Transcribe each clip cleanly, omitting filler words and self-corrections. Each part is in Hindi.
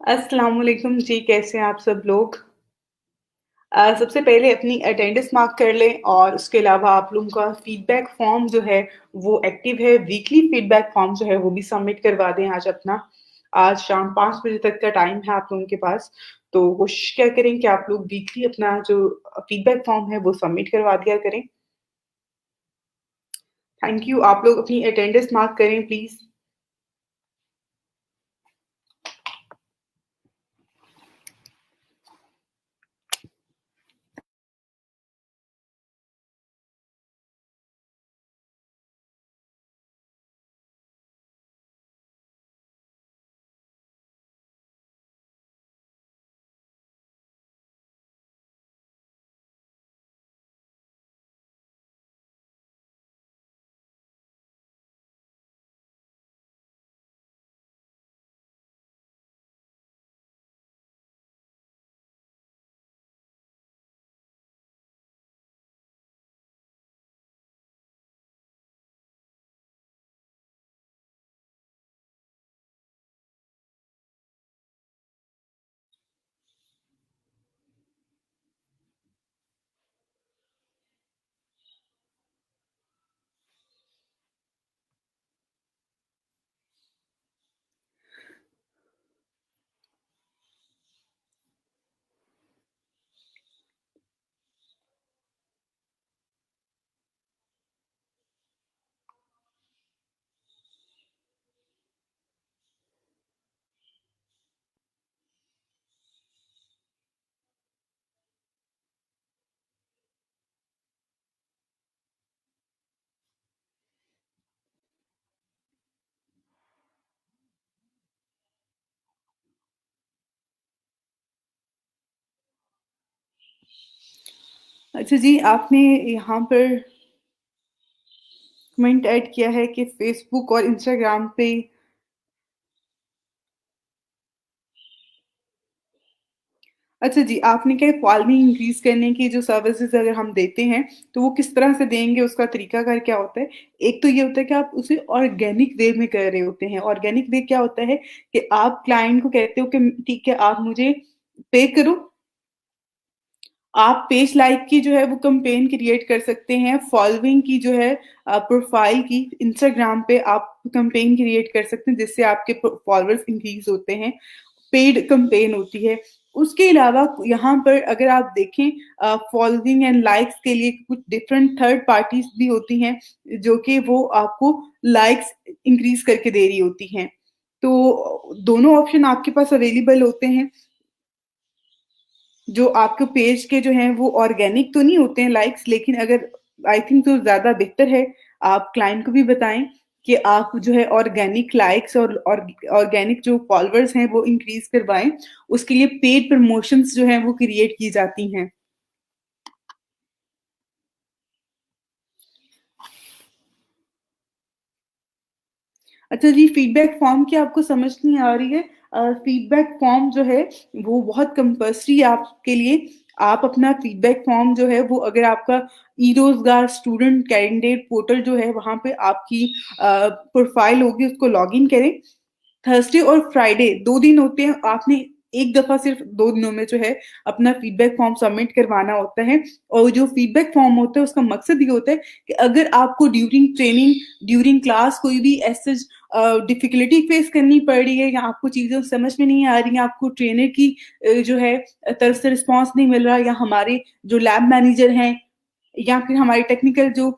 अस्सलाम वालेकुम जी, कैसे हैं आप सब लोग? सबसे पहले अपनी अटेंडेंस मार्क कर लें और उसके अलावा आप लोगों का फीडबैक फॉर्म जो है वो एक्टिव है। वीकली फीडबैक फॉर्म जो है वो भी सबमिट करवा दें आज अपना। आज शाम 5 बजे तक का टाइम है आप लोगों के पास। तो कोशिश क्या करें कि आप लोग वीकली अपना जो फीडबैक फॉर्म है वो सबमिट करवा दिया करें। Thank you. आप लोग अपनी अटेंडेंस मार्क करें प्लीज़। अच्छा जी, आपने यहाँ पर कमेंट ऐड किया है कि फ़ेसबुक और इंस्टाग्राम पे अच्छा जी, आपने क्या फॉलोइंग इंक्रीज़ करने की जो सर्विसेज़ अगर हम देते हैं, तो वो किस तरह से देंगे, उसका तरीकाकार क्या होता है? एक तो ये होता है कि आप उसे ऑर्गेनिक वे में कर रहे होते हैं। ऑर्गेनिक वे क्या होता है कि आप क्लाइंट को कहते हो कि ठीक है, आप मुझे पे करो, आप पेज लाइक की जो है वो कैंपेन क्रिएट कर सकते हैं, फॉलोइंग की जो है प्रोफाइल की इंस्टाग्राम पे आप कैंपेन क्रिएट कर सकते हैं, जिससे आपके फॉलोअर्स इंक्रीज़ होते हैं। पेड कैंपेन होती है। उसके अलावा यहाँ पर अगर आप देखें फॉलोइंग एंड लाइक्स के लिए कुछ डिफरेंट थर्ड पार्टीज़ भी होती हैं, जो कि वो आपको लाइक्स इंक्रीज़ करके दे रही होती हैं। तो दोनों ऑप्शन आपके पास अवेलेबल होते हैं। जो आपके पेज के जो हैं वो ऑर्गेनिक तो नहीं होते हैं लाइक्स, लेकिन अगर आई थिंक तो ज़्यादा बेहतर है आप क्लाइंट को भी बताएँ कि आप जो है ऑर्गेनिक लाइक्स और ऑर्गेनिक जो फॉलोअर्स हैं वो इंक्रीज़ करवाएँ। उसके लिए पेड प्रमोशंस जो हैं वो क्रिएट की जाती हैं। अच्छा जी, फीडबैक फॉर्म की आपको समझ नहीं आ रही है। फीडबैक फॉर्म जो है वो बहुत कंपल्सरी है आपके लिए। आप अपना फीडबैक फॉर्म जो है वो अगर आपका ई-रोज़गार स्टूडेंट कैंडिडेट पोर्टल जो है वहाँ पे आपकी प्रोफ़ाइल होगी, उसको लॉगिन करें। थर्सडे और फ्राइडे 2 दिन होते हैं, आपने एक दफ़ा सिर्फ़ 2 दिनों में जो है अपना फीडबैक फॉर्म सबमिट करवाना होता है। और जो फीडबैक फॉर्म होता है उसका मकसद ये होता है कि अगर आपको ड्यूरिंग ट्रेनिंग, ड्यूरिंग क्लास कोई भी ऐसे डिफ़िकल्टी फ़ेस करनी पड़ रही है या आपको चीज़ें समझ में नहीं आ रही हैं, आपको ट्रेनर की जो है तरफ से रिस्पॉन्स नहीं मिल रहा, या हमारे जो लैब मैनेजर हैं या फिर हमारे टेक्निकल जो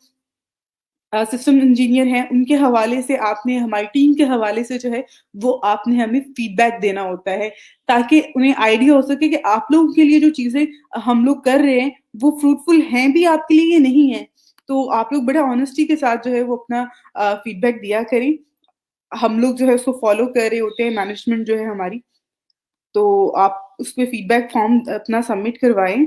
सिस्टम इंजीनियर हैं, उनके हवाले से आपने हमारी टीम के हवाले से जो है, वो आपने हमें फीडबैक देना होता है, ताकि उन्हें आइडिया हो सके कि आप लोगों के लिए जो चीज़ें हम लोग कर रहे हैं, वो फ्रूटफुल हैं भी आपके लिए या नहीं हैं। तो आप लोग बड़े ऑनेस्टी के साथ जो है वो अपना फीडबैक दिया करें। हम लोग जो है उसको फ़ॉलो कर रहे होते हैं, मैनेजमेंट जो है हमारी, तो आप उसपे फीडबैक फॉर्म अपना सबमिट करवाएँ।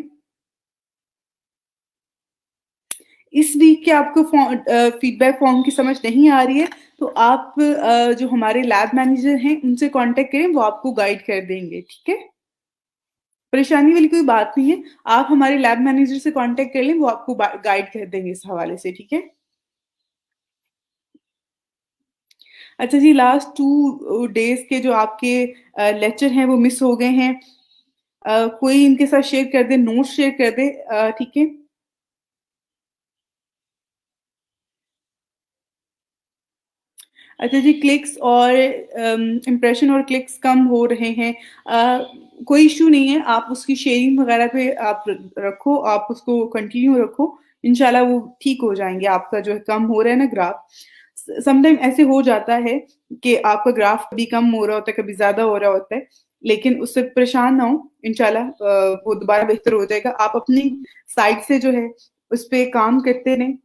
इस वीक के आपको फीडबैक फॉर्म की समझ नहीं आ रही है, तो आप जो हमारे लैब मैनेजर हैं, उनसे कॉन्टैक्ट करें, वो आपको गाइड कर देंगे, ठीक है? परेशानी वाली कोई बात नहीं है, आप हमारे लैब मैनेजर से कॉन्टैक्ट कर लें, वो आपको गाइड कर देंगे इस हवाले से, ठीक है? अच्छा जी, लास्ट 2 डेज़ के जो आपके लेक्चर हैं वो मिस हो गए हैं। कोई इनके साथ शेयर कर दे, नोट्स शेयर कर दे, ठीक है? अच्छा जी, क्लिक्स और इम्प्रेशन और क्लिक्स कम हो रहे हैं। कोई इश्यू नहीं है, आप उसकी शेयरिंग वगैरह पे आप रखो, आप उसको कंटिन्यू रखो, इंशाल्लाह वो ठीक हो जाएँगे, आपका जो है कम हो रहा है ना ग्राफ। समटाइम ऐसे हो जाता है कि आपका ग्राफ कभी कम हो रहा होता है, कभी ज़्यादा हो रहा होता है, लेकिन उससे परेशान ना हो, इंशाल्लाह वो दोबारा बेहतर हो जाएगा। आप अपनी साइड से जो है, उस पे काम करते रहें।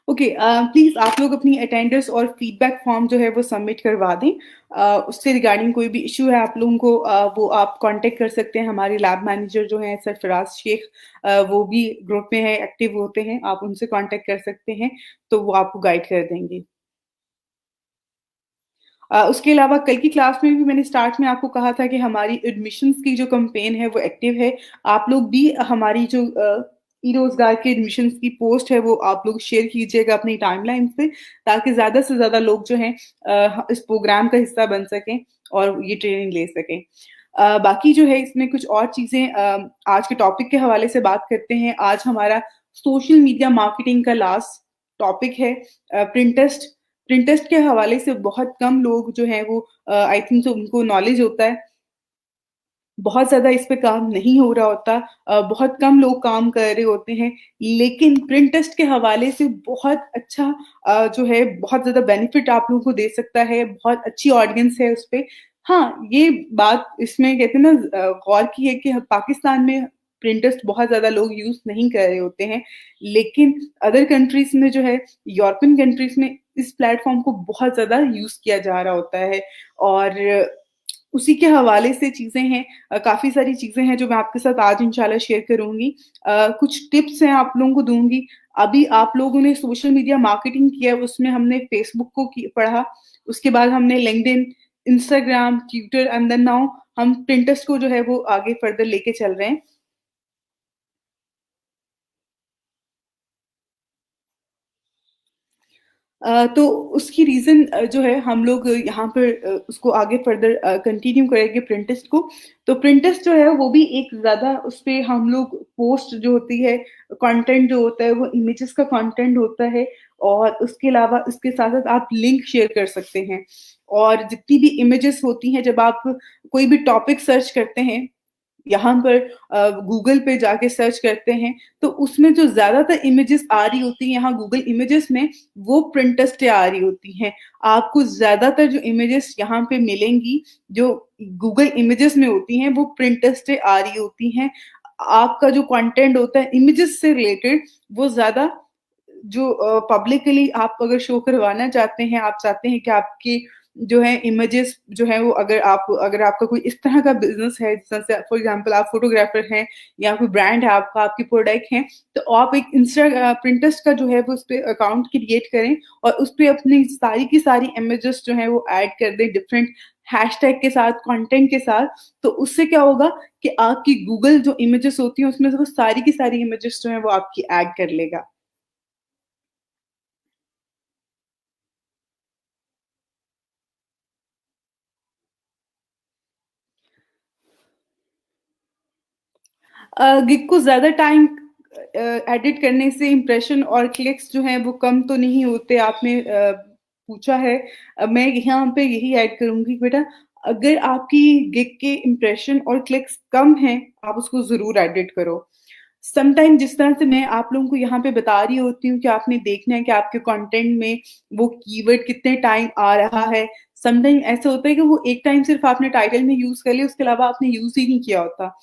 ओके, प्लीज़ आप लोग अपनी अटेंडर्स और फीडबैक फॉर्म जो है वो सबमिट करवा दें। उससे रिगार्डिंग कोई भी इश्यू है आप लोगों को, वो आप कांटेक्ट कर सकते हैं। हमारे लैब मैनेजर जो हैं सरफराज शेख, वो भी ग्रुप में है, एक्टिव होते हैं, आप उनसे कांटेक्ट कर सकते हैं, तो वो आपको गाइड कर देंगे। उसके अलावा कल की क्लास में भी मैंने स्टार्ट में आपको कहा था कि हमारी एडमिशन्स की जो कैंपेन है वो एक्टिव है। आप लोग भी हमारी जो ई-रोज़गार के एडमिशन्स की पोस्ट है वो आप लोग शेयर कीजिएगा अपनी टाइमलाइन पे, ताकि ज़्यादा से ज़्यादा लोग जो हैं इस प्रोग्राम का हिस्सा बन सकें और ये ट्रेनिंग ले सकें। बाकी जो है इसमें कुछ और चीज़ें, आज के टॉपिक के हवाले से बात करते हैं। आज हमारा सोशल मीडिया मार्केटिंग का लास्ट टॉपिक है, प्रिंटेस्ट। प्रिंटेस्ट के हवाले से बहुत कम लोग जो हैं वो, आई थिंक सो उनको नॉलेज होता है। बहुत ज़्यादा इस पे काम नहीं हो रहा होता, बहुत कम लोग काम कर रहे होते हैं, लेकिन प्रिंटेस्ट के हवाले से बहुत अच्छा जो है बहुत ज़्यादा बेनिफिट आप लोगों को दे सकता है, बहुत अच्छी ऑडियंस है उस पे। हाँ, ये बात इसमें कहते हैं ना, गौर की है कि पाकिस्तान में प्रिंटेस्ट बहुत ज़्यादा लोग यूज़ नहीं कर रहे होते हैं, लेकिन अदर कंट्रीज़ में जो है, यूरोपियन कंट्रीज़ में इस प्लेटफ़ॉर्म को बहुत ज़्यादा यूज़ किया जा रहा होता है, और उसी के हवाले से चीज़ें हैं, काफ़ी सारी चीज़ें हैं जो मैं आपके साथ आज इंशाल्लाह शेयर करूँगी। कुछ टिप्स हैं आप लोगों को दूँगी। अभी आप लोगों ने सोशल मीडिया मार्केटिंग किया, उसमें हमने फेसबुक को पढ़ा, उसके बाद हमने LinkedIn, Instagram, Twitter and then now हम पिंटरेस्ट को जो है वो आगे फर्दर लेके चल रहे हैं। तो उसकी रीज़न जो है हम लोग यहाँ पर उसको आगे फर्दर कंटिन्यू करेंगे प्रिंटेस्ट को। तो प्रिंटेस्ट जो है वो भी एक ज़्यादा उसपे हम लोग पोस्ट जो होती है, कंटेंट जो होता है वो इमेजेस का कंटेंट होता है, और उसके अलावा इसके साथ-साथ आप लिंक शेयर कर सकते हैं। और जितनी भी इमेजेस होती हैं, जब आप कोई भी टॉपिक सर्च करते हैं, यहाँ पर गूगल पे जाके सर्च करते हैं, तो उसमें जो ज़्यादातर इमेजेस आ रही होती हैं यहाँ गूगल इमेजेस में, वो प्रिंटेस्ट आ रही होती हैं। आपको ज़्यादातर जो इमेजेस यहाँ पे मिलेंगी, जो गूगल इमेजेस में होती हैं, वो प्रिंटेस्ट आ रही होती हैं। आपका जो कंटेंट होता है इमेजेस से रिलेटेड, वो ज़्यादा जो पब्लिकली आप अगर शो करवाना चाहते हैं, आप चाहते हैं कि आपकी जो है इमेजेस जो है वो, अगर आपका कोई इस तरह का बिज़नेस है, जैसे फॉर एग्ज़ाम्पल आप फ़ोटोग्राफ़र हैं या कोई ब्रांड है आपका, आपकी प्रोडक्ट है, तो आप एक पिंटरेस्ट का जो है वो उसपे अकाउंट क्रिएट करें और उसपे अपनी सारी की सारी इमेजेस जो हैं वो ऐड कर दें डिफरेंट हैशटैग के साथ, कंटेंट के साथ। तो उससे क्या होगा कि आपकी गूगल जो इमेजेस होती हैं उसमें से वो सारी की सारी इमेजेस जो हैं वो आपकी ऐड कर लेगा। गिग को ज़्यादा टाइम एडिट करने से इम्प्रेशन और क्लिक्स जो हैं वो कम तो नहीं होते, आपने पूछा है। मैं यहाँ पे यही ऐड करूँगी बेटा, अगर आपकी गिग के इम्प्रेशन और क्लिक्स कम हैं, आप उसको ज़रूर एडिट करो। सम टाइम जिस तरह से मैं आप लोगों को यहाँ पे बता रही होती हूँ कि आपने देखना है कि आपके कंटेंट में वो कीवर्ड कितने टाइम आ रहा है। सम टाइम ऐसा होता है कि वो एक टाइम सिर्फ़ आपने टाइटल में यूज़ कर लिया, उसके अलावा आपने यूज़ ही नहीं किया होता।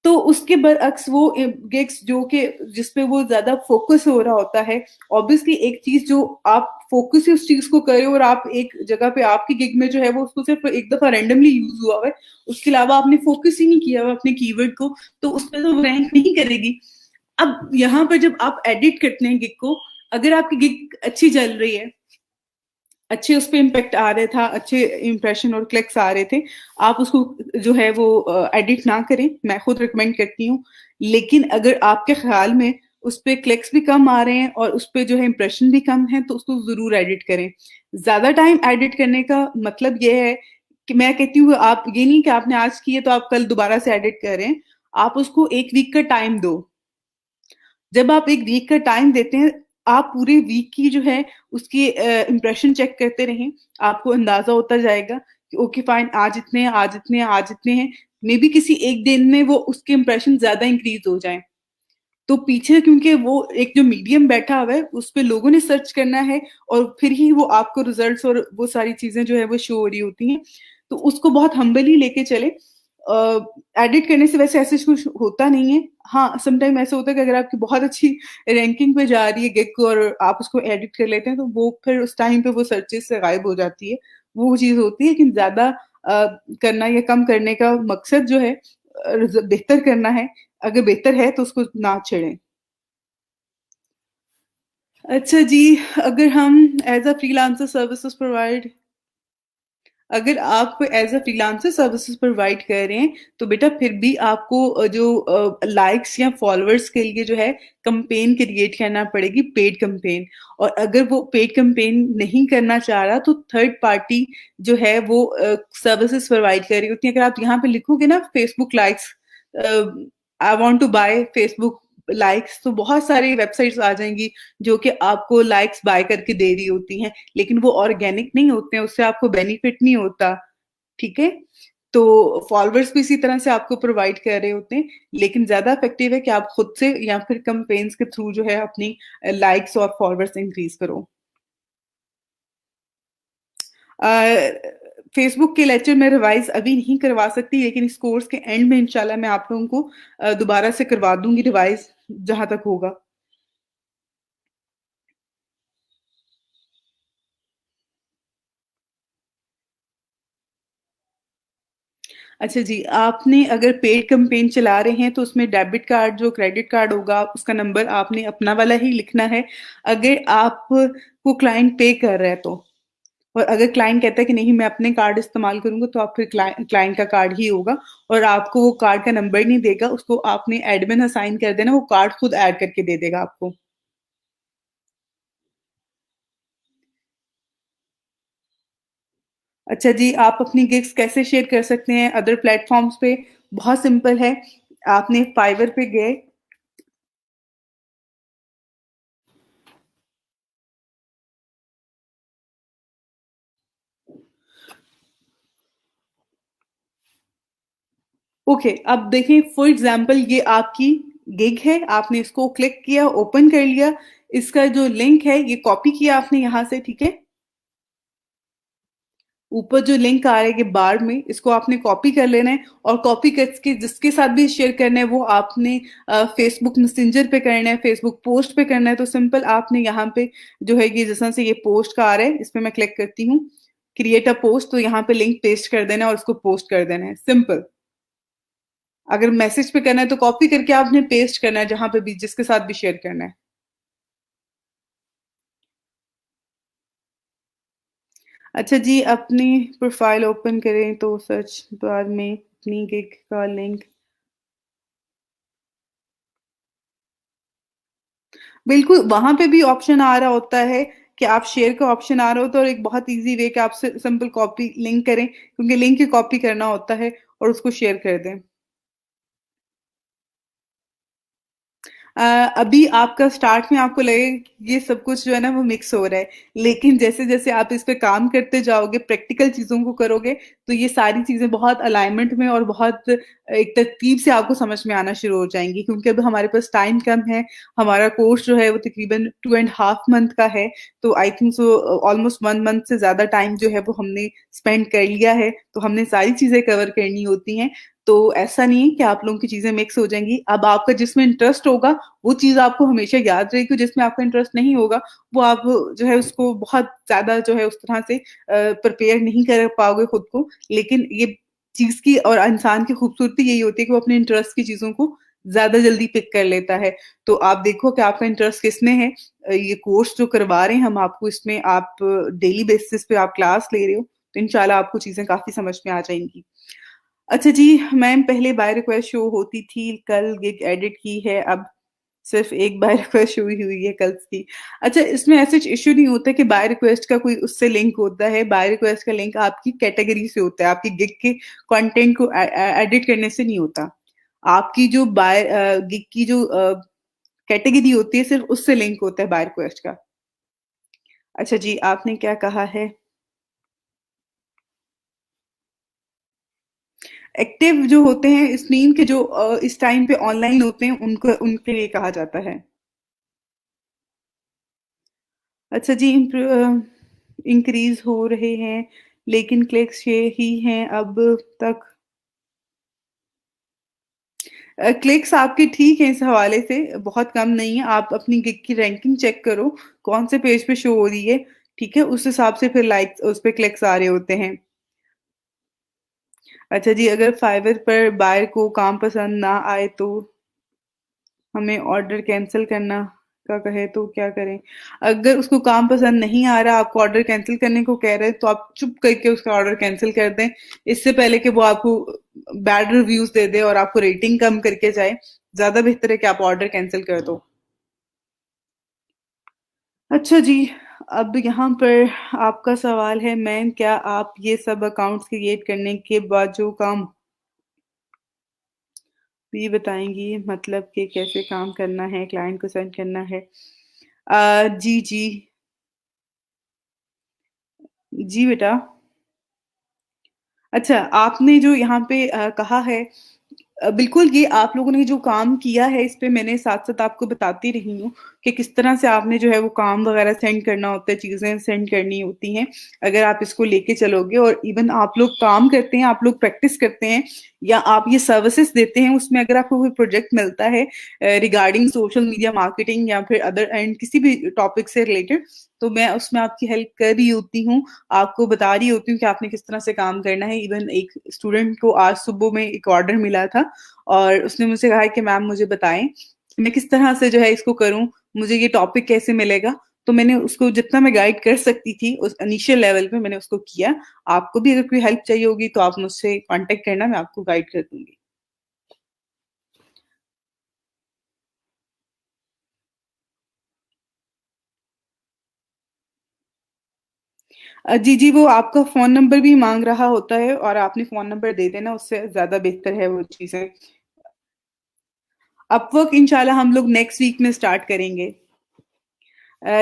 तो उसके बरअक्स वो गिग्स जो कि जिस पे वो ज़्यादा फ़ोकस हो रहा होता है, ऑब्वियसली एक चीज़ जो आप फ़ोकस ही उस चीज़ को कर रहे हो और आप एक जगह पे आपकी गिग में जो है वो उसको सिर्फ़ एक दफ़ा रैंडमली यूज़ हुआ हुआ है, उसके अलावा आपने फ़ोकस ही नहीं किया हुआ अपने कीवर्ड को, तो उसपे तो वो रैंक नहीं करेगी। अब यहाँ पर जब आप एडिट करते हैं गिग को, अगर आपकी गिग अच्छी चल रही है, अच्छे उस पे इम्पैक्ट आ रहा था, अच्छे इंप्रेशन और क्लिक्स आ रहे थे, आप उसको जो है वो एडिट ना करें, मैं खुद रिकमेंड करती हूँ। लेकिन अगर आपके ख्याल में उस पे क्लिक्स भी कम आ रहे हैं और उस पे जो है इंप्रेशन भी कम है, तो उसको ज़रूर एडिट करें। ज़्यादा टाइम एडिट करने का मतलब ये है कि मैं कहती हूँ आप ये नहीं कि आपने आज की है तो आप कल दोबारा से एडिट करें, आप उसको 1 वीक का टाइम दो। जब आप 1 वीक का टाइम देते हैं, आप पूरे वीक की जो है उसकी इम्प्रेशन चेक करते रहें, आपको अंदाज़ा होता जाएगा कि ओके फाइन आज इतने हैं, आज इतने हैं, आज इतने हैं। मेबी किसी एक दिन में वो उसके इम्प्रेशन ज़्यादा इंक्रीज़ हो जाएँ। तो पीछे क्योंकि वो एक जो मीडियम बैठा हुआ है, उस पे लोगों ने सर्च करना है और फिर ही वो आपको रिज़ल्ट्स और वो सारी चीज़ें जो है वो शो हो रही होती हैं। तो उसको बहुत हम्बली लेके चलें। एडिट करने से वैसे ऐसे कुछ होता नहीं है। हाँ, सम टाइम ऐसा होता है कि अगर आपकी बहुत अच्छी रैंकिंग पे जा रही है गिग और आप उसको एडिट कर लेते हैं, तो वो फिर उस टाइम पे वो सर्चेज़ से गायब हो जाती है। वो चीज़ होती है, लेकिन ज़्यादा करना या कम करने का मकसद जो है बेहतर करना है। अगर बेहतर है तो उसको ना छेड़ें। अच्छा जी, अगर हम as a freelancer services provide अगर आप as a freelancer services provide कर रहे हैं, तो बेटा फिर भी आपको जो लाइक्स या फॉलोअर्स के लिए जो है कैम्पेन क्रिएट करना पड़ेगी, पेड कैम्पेन। और अगर वो पेड कैम्पेन नहीं करना चाह रहा, तो थर्ड पार्टी जो है वो सर्विसेज़ प्रोवाइड कर रही होती है। अगर आप यहाँ पे लिखोगे ना Facebook likes uh, I want to buy Facebook likes, तो बहुत सारी वेबसाइट्स आ जाएँगी, जो कि आपको लाइक्स बाय करके दे रही होती हैं। लेकिन वो ऑर्गेनिक नहीं होते हैं, उससे आपको बेनिफिट नहीं होता, ठीक है? तो फॉलोअर्स भी इसी तरह से आपको प्रोवाइड कर रहे होते हैं, लेकिन ज़्यादा इफेक्टिव है कि आप खुद से या फिर कैम्पेन्स के थ्रू जो है अपनी लाइक्स और फॉलोअर्स इंक्रीज़ करो। अ, फेसबुक के लेक्चर मैं रिवाइज़ अभी नहीं करवा सकती, लेकिन इस कोर्स के एंड में इंशाल्लाह मैं आप लोगों को दोबारा से करवा दूँगी रिवाइज़, जहाँ तक होगा। अच्छा जी, आपने अगर पेड कैम्पेन चला रहे हैं तो उसमें डेबिट कार्ड जो क्रेडिट कार्ड होगा उसका नंबर आपने अपना वाला ही लिखना है, अगर आपको क्लाइंट पे कर रहा है तो। और अगर क्लाइंट कहता है कि नहीं मैं अपने कार्ड इस्तेमाल करूँगा तो आप फिर क्लाइंट का कार्ड ही होगा और आपको वो कार्ड का नंबर नहीं देगा, उसको आपने एडमिन असाइन कर देना, वो कार्ड खुद ऐड करके दे देगा आपको। अच्छा जी, आप अपनी गिग्स कैसे शेयर कर सकते हैं अदर प्लेटफ़ॉर्म्स पे? बहुत सिंपल है, आपने फाइवर पे गए। ओके, अब देखिए फॉर एग्ज़ाम्पल ये आपकी गिग है, आपने इसको क्लिक किया, ओपन कर लिया, इसका जो लिंक है ये कॉपी किया आपने यहाँ से, ठीक है? ऊपर जो लिंक आ रहा है ये बार में, इसको आपने कॉपी कर लेना है और कॉपी करके जिसके साथ भी शेयर करना है वो आपने फेसबुक मैसेंजर पे करना है, फेसबुक पोस्ट पे करना है, तो सिंपल आपने यहाँ पे जो है ये जिस तरह से ये पोस्ट का आ रहा है, इस पे मैं क्लिक करती हूँ, क्रिएट अ पोस्ट, तो यहाँ पे लिंक पेस्ट कर देना है और उसको पोस्ट कर देना है, सिंपल। अगर मैसेज पे करना है तो कॉपी करके आपने पेस्ट करना है जहाँ पे भी जिसके साथ भी शेयर करना है। अच्छा जी, अपनी प्रोफाइल ओपन करें तो सर्च बार में अपनी गिग का लिंक बिल्कुल, वहाँ पे भी ऑप्शन आ रहा होता है कि आप शेयर का ऑप्शन आ रहा होता है और एक बहुत ईज़ी वे कि आप सिंपल कॉपी लिंक करें, क्योंकि लिंक ही कॉपी करना होता है और उसको शेयर कर दें। अभी आपका स्टार्ट में आपको लगेगा कि ये सब कुछ जो है ना वो मिक्स हो रहा है, लेकिन जैसे-जैसे आप इस पे काम करते जाओगे, प्रैक्टिकल चीज़ों को करोगे, तो ये सारी चीज़ें बहुत अलाइनमेंट में और बहुत एक तरतीब से आपको समझ में आना शुरू हो जाएँगी, क्योंकि अब हमारे पास टाइम कम है, हमारा कोर्स जो है वो तकरीबन 2 एंड हाफ मंथ का है, तो I think so almost 1 month से ज़्यादा टाइम जो है वो हमने स्पेंड कर लिया है, तो हमने सारी चीज़ें कवर करनी होती हैं। तो ऐसा नहीं है कि आप लोगों की चीज़ें मिक्स हो जाएँगी, अब आपका जिसमें इंटरेस्ट होगा वो चीज़ आपको हमेशा याद रहेगी, जिसमें आपका इंटरेस्ट नहीं होगा, वो आप जो है उसको बहुत ज़्यादा जो है उस तरह से प्रिपेयर नहीं कर पाओगे खुद को। लेकिन ये चीज़ की और इंसान की खूबसूरती यही होती है कि वो अपने इंटरेस्ट की चीज़ों को ज़्यादा जल्दी पिक कर लेता है। तो आप देखो कि आपका इंटरेस्ट किसमें है। ये कोर्स जो करवा रहे हैं हम आपको, इसमें आप डेली बेसिस पे आप क्लास ले रहे हो, तो इंशाल्लाह आपको चीज़ें काफ़ी समझ में आ जाएँगी। अच्छा जी, मैम पहले बाय रिक्वेस्ट शो होती थी, कल गिग एडिट की है, अब सिर्फ़ एक बाय रिक्वेस्ट शो ही हुई है कल की। अच्छा, इसमें ऐसे इश्यू नहीं होता कि बाय रिक्वेस्ट का कोई उससे लिंक होता है, बाय रिक्वेस्ट का लिंक आपकी कैटेगरी से होता है, आपकी गिग के कंटेंट को एडिट करने से नहीं होता। आपकी जो गिग की जो कैटेगरी होती है, सिर्फ़ उससे लिंक होता है बाय रिक्वेस्ट का। अच्छा जी, आपने क्या कहा है? एक्टिव जो होते हैं इस मीन के जो इस टाइम पे ऑनलाइन होते हैं उनको उनके लिए कहा जाता है। अच्छा जी, इंक्रीज़ हो रहे हैं, लेकिन क्लिक्स ये ही हैं अब तक। क्लिक्स आपके ठीक हैं इस हवाले से, बहुत कम नहीं है। आप अपनी गिग की रैंकिंग चेक करो, कौन से पेज पे शो हो रही है, ठीक है? उस हिसाब से फिर लाइक्स उस पे क्लिक्स आ रहे होते हैं। अच्छा जी, अगर फाइवर पर बायर को काम पसंद ना आए तो हमें ऑर्डर कैंसल करना का कहे तो क्या करें? अगर उसको काम पसंद नहीं आ रहा, आपको ऑर्डर कैंसल करने को कह रहे हैं, तो आप चुप करके उसका ऑर्डर कैंसल कर दें। इससे पहले कि वो आपको बैड रिव्यूज़ दे दे और आपको रेटिंग कम करके जाए, ज़्यादा बेहतर है कि आप ऑर्डर कैंसल कर दो। अच्छा जी, अब यहाँ पर आपका सवाल है, मैम क्या आप ये सब अकाउंट्स क्रिएट करने के बाद जो काम भी बताएँगी, मतलब कि कैसे काम करना है, क्लाइंट को सेंड करना है? जी, जी। जी बेटा। अच्छा, आपने जो यहाँ पे कहा है, बिल्कुल ये आप लोगों ने जो काम किया है इस पे मैंने साथ-साथ आपको बताती रही हूँ कि किस तरह से आपने जो है वो काम वग़ैरह सेंड करना होता है, चीज़ें सेंड करनी होती हैं। अगर आप इसको लेके चलोगे और इवन आप लोग काम करते हैं, आप लोग प्रैक्टिस करते हैं या आप ये सर्विसेज़ देते हैं, उसमें अगर आपको कोई प्रोजेक्ट मिलता है रिगार्डिंग सोशल मीडिया मार्केटिंग या फिर अदर एंड किसी भी टॉपिक से रिलेटेड, तो मैं उसमें आपकी हेल्प कर रही होती हूँ। आपको बता रही होती हूँ कि आपने किस तरह से काम करना है। इवन एक स्टूडेंट को आज सुबह में एक ऑर्डर मिला था और उसने मुझसे कहा है कि मैम मुझे बताएँ, कि मैं किस तरह से जो है इसको करूँ, मुझे ये टॉपिक कैसे मिलेगा? तो मैंने उसको जितना मैं गाइड कर सकती थी उस इनिशियल लेवल पे मैंने उसको किया। आपको भी अगर कोई हेल्प चाहिए होगी तो आप मुझसे कॉन्टैक्ट करना, मैं आपको गाइड कर दूँगी। जी, जी, वो आपका फ़ोन नंबर भी माँग रहा होता है और आपने फ़ोन नंबर दे देना, उससे ज़्यादा बेहतर है वो चीज़ें। अपवर्क इंशाल्लाह हम लोग नेक्स्ट वीक में स्टार्ट करेंगे।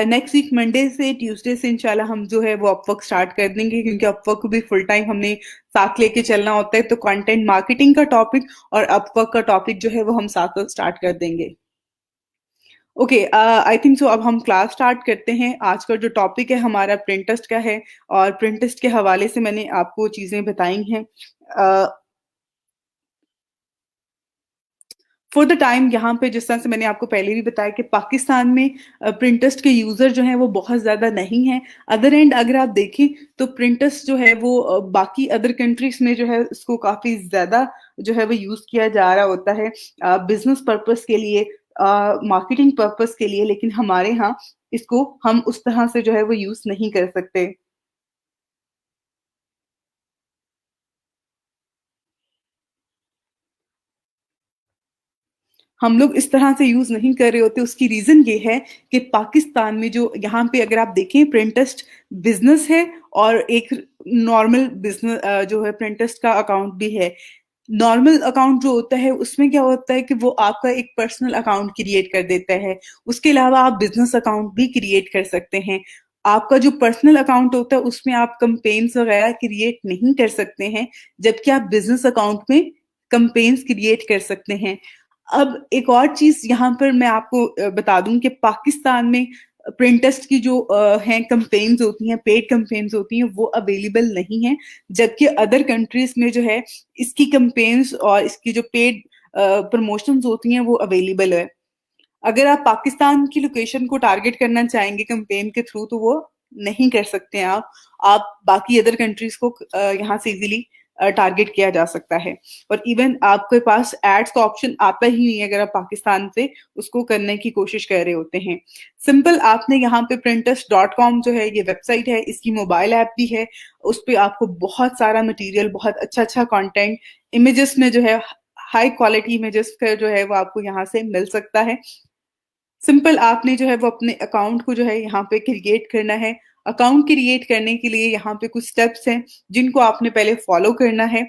नेक्स्ट वीक मंडे से ट्यूसडे से इंशाल्लाह हम जो है वो अपवर्क स्टार्ट कर देंगे, क्योंकि अपवर्क को भी फुल टाइम हमने साथ लेके चलना होता है, तो कंटेंट मार्केटिंग का टॉपिक और अपवर्क का टॉपिक जो है वो हम साथ-साथ स्टार्ट कर देंगे। ओके, आई थिंक सो अब हम क्लास स्टार्ट करते हैं। आज का जो टॉपिक है हमारा प्रिंट टेस्ट का है और प्रिंट टेस्ट के हवाले से मैंने आपको चीज़ें बताई हैं। फॉर द टाइम यहाँ पे जिस तरह से मैंने आपको पहले भी बताया कि पाकिस्तान में प्रिंटर्स के यूज़र जो हैं वो बहुत ज़्यादा नहीं हैं। अदर एंड अगर आप देखें तो प्रिंटर्स जो है वो बाकी अदर कंट्रीज़ में जो है इसको काफ़ी ज़्यादा जो है वो यूज़ किया जा रहा होता है बिज़नेस पर्पज़ के लिए, मार्केटिंग पर्पज़ के लिए, लेकिन हमारे यहाँ इसको हम उस तरह से जो है वो यूज़ नहीं कर सकते। हम लोग इस तरह से यूज़ नहीं कर रहे होते, उसकी रीज़न ये है कि पाकिस्तान में जो यहाँ पे अगर आप देखें प्रिंटेस्ट बिज़नेस है और एक नॉर्मल जो है प्रिंटेस्ट का अकाउंट भी है। नॉर्मल अकाउंट जो होता है उसमें क्या होता है कि वो आपका एक पर्सनल अकाउंट क्रिएट कर देता है। उसके अलावा आप बिजनेस अकाउंट भी क्रिएट कर सकते हैं। आपका जो पर्सनल अकाउंट होता है उसमें आप कंपेन्स वगैरह क्रिएट नहीं कर सकते हैं, जबकि आप बिजनेस अकाउंट में कंपेन्स क्रिएट कर सकते हैं। अब एक और चीज यहाँ पर मैं आपको बता दूं कि पाकिस्तान में प्रिंटेस्ट की जो हैं कंपेन्स होती हैं, पेड कंपेन्स होती हैं, वो अवेलेबल नहीं है। जबकि अदर कंट्रीज में जो है इसकी कंपेन्स और इसकी जो पेड प्रमोशंस होती हैं वो अवेलेबल है। अगर आप पाकिस्तान की लोकेशन को टारगेट करना चाहेंगे कंपेन के थ्रू तो वो नहीं कर सकते हैं आप बाकी अदर कंट्रीज को यहाँ से इजीली टारगेट किया जा सकता है। और इवन आपके पास एड्स का ऑप्शन आता ही नहीं है अगर आप पाकिस्तान से उसको करने की कोशिश कर रहे होते हैं। सिंपल आपने यहाँ पे printers.com जो है ये वेबसाइट है, इसकी मोबाइल ऐप भी है। उस पे आपको बहुत सारा मटेरियल, बहुत अच्छा अच्छा कंटेंट, इमेजेस में जो है हाई क्वालिटी इमेजेस का जो है वो आपको यहाँ से मिल सकता है। सिंपल आपने जो है वो अपने अकाउंट को जो है यहाँ पे क्रिएट करना है। अकाउंट क्रिएट करने के लिए यहाँ पे कुछ स्टेप्स हैं जिनको आपने पहले फॉलो करना है।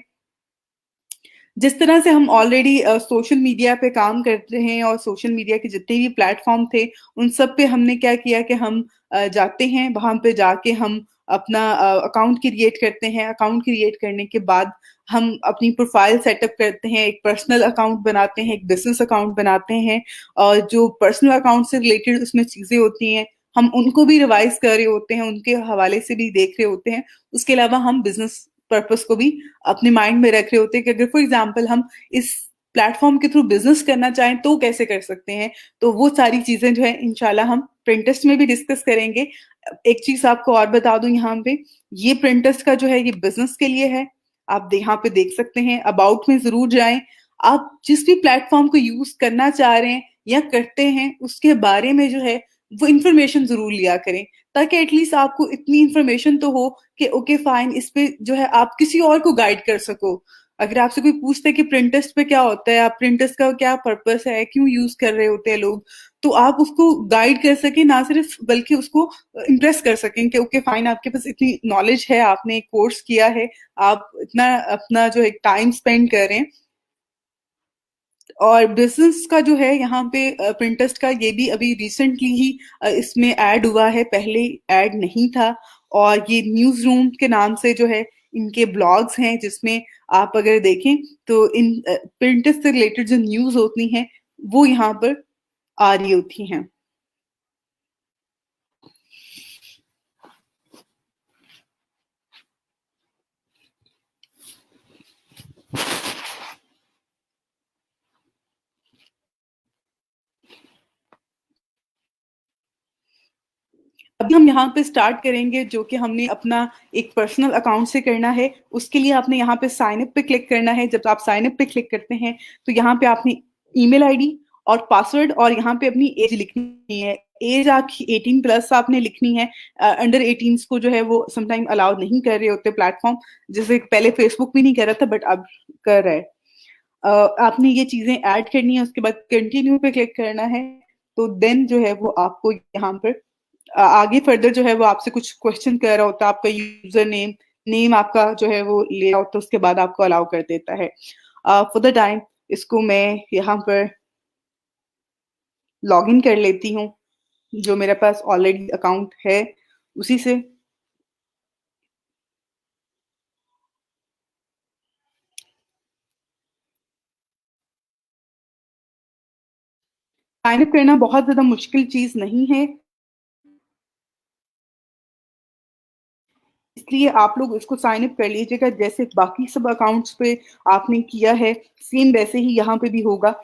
जिस तरह से हम ऑलरेडी सोशल मीडिया पे काम करते हैं और सोशल मीडिया के जितने भी प्लेटफॉर्म थे उन सब पे हमने क्या किया कि हम जाते हैं, वहां पे जाके हम अपना अकाउंट क्रिएट करते हैं। अकाउंट क्रिएट करने के बाद हम अपनी प्रोफाइल सेटअप करते हैं, एक पर्सनल अकाउंट बनाते हैं, एक बिजनेस अकाउंट बनाते हैं। और जो पर्सनल अकाउंट से रिलेटेड उसमें चीजें होती हैं हम उनको भी रिवाइज कर रहे होते हैं, उनके हवाले से भी देख रहे होते हैं। उसके अलावा हम बिजनेस पर्पस को भी अपने माइंड में रख रहे होते हैं कि अगर फॉर एग्जाम्पल हम इस प्लेटफॉर्म के थ्रू बिजनेस करना चाहें तो कैसे कर सकते हैं। तो वो सारी चीजें जो है इंशाल्लाह हम प्रिंटेस्ट में भी डिस्कस करेंगे। एक चीज आपको और बता दूं यहाँ पे, ये प्रिंटेस्ट का जो है ये बिजनेस के लिए है। आप यहाँ पे देख सकते हैं, अबाउट में जरूर जाएं। आप जिस भी प्लेटफॉर्म को यूज करना चाह रहे हैं या करते हैं उसके बारे में जो है वो इंफॉर्मेशन जरूर लिया करें, ताकि एटलीस्ट आपको इतनी इंफॉर्मेशन तो हो कि ओके फाइन, इस पे जो है आप किसी और को गाइड कर सको। अगर आपसे कोई पूछता है कि प्रिंटेस्ट पे क्या होता है, आप प्रिंटेस्ट का क्या पर्पस है, क्यों यूज कर रहे होते हैं लोग, तो आप उसको गाइड कर सकें, ना सिर्फ बल्कि उसको इम्प्रेस कर सकें कि ओके फाइन, आपके पास इतनी नॉलेज है, आपने एक कोर्स किया है, आप इतना अपना जो है टाइम स्पेंड कर रहे हैं। और बिजनेस का जो है यहाँ पे प्रिंटेस्ट का ये भी अभी रिसेंटली ही इसमें ऐड हुआ है, पहले ऐड नहीं था। और ये न्यूज रूम के नाम से जो है इनके ब्लॉग्स हैं जिसमें आप अगर देखें तो इन प्रिंटेस्ट से रिलेटेड जो न्यूज होती हैं वो यहाँ पर आ रही होती हैं। अभी हम यहाँ पे स्टार्ट करेंगे जो कि हमने अपना एक पर्सनल अकाउंट से करना है। उसके लिए आपने यहाँ पे साइन अप पे क्लिक करना है। जब आप साइन अप पे क्लिक करते हैं तो यहाँ पे आपने ईमेल आईडी और पासवर्ड और यहाँ पे अपनी एज लिखनी है। एज आपकी 18 प्लस आपने लिखनी है। अंडर 18 को जो है वो समटाइम अलाउ नहीं कर रहे होते प्लेटफॉर्म, जैसे पहले फेसबुक भी नहीं कर रहा था बट अब कर रहा है। आपने ये चीजें ऐड करनी है, उसके बाद कंटिन्यू पे क्लिक करना है। तो देन जो है वो आपको यहाँ पर आगे फर्दर जो है वो आपसे कुछ क्वेश्चन कर रहा होता है, आपका यूजर नेम नेम आपका जो है वो ले होता है, उसके बाद आपको अलाउ कर देता है। फॉर द टाइम इसको मैं यहाँ पर लॉग इन कर लेती हूँ, जो मेरे पास ऑलरेडी अकाउंट है उसी से। साइन अप करना बहुत ज्यादा मुश्किल चीज नहीं है, इसलिए आप लोग इसको साइन अप कर लीजिएगा। जैसे बाकी सब अकाउंट्स पे आपने किया है सेम वैसे ही यहाँ पे भी होगा।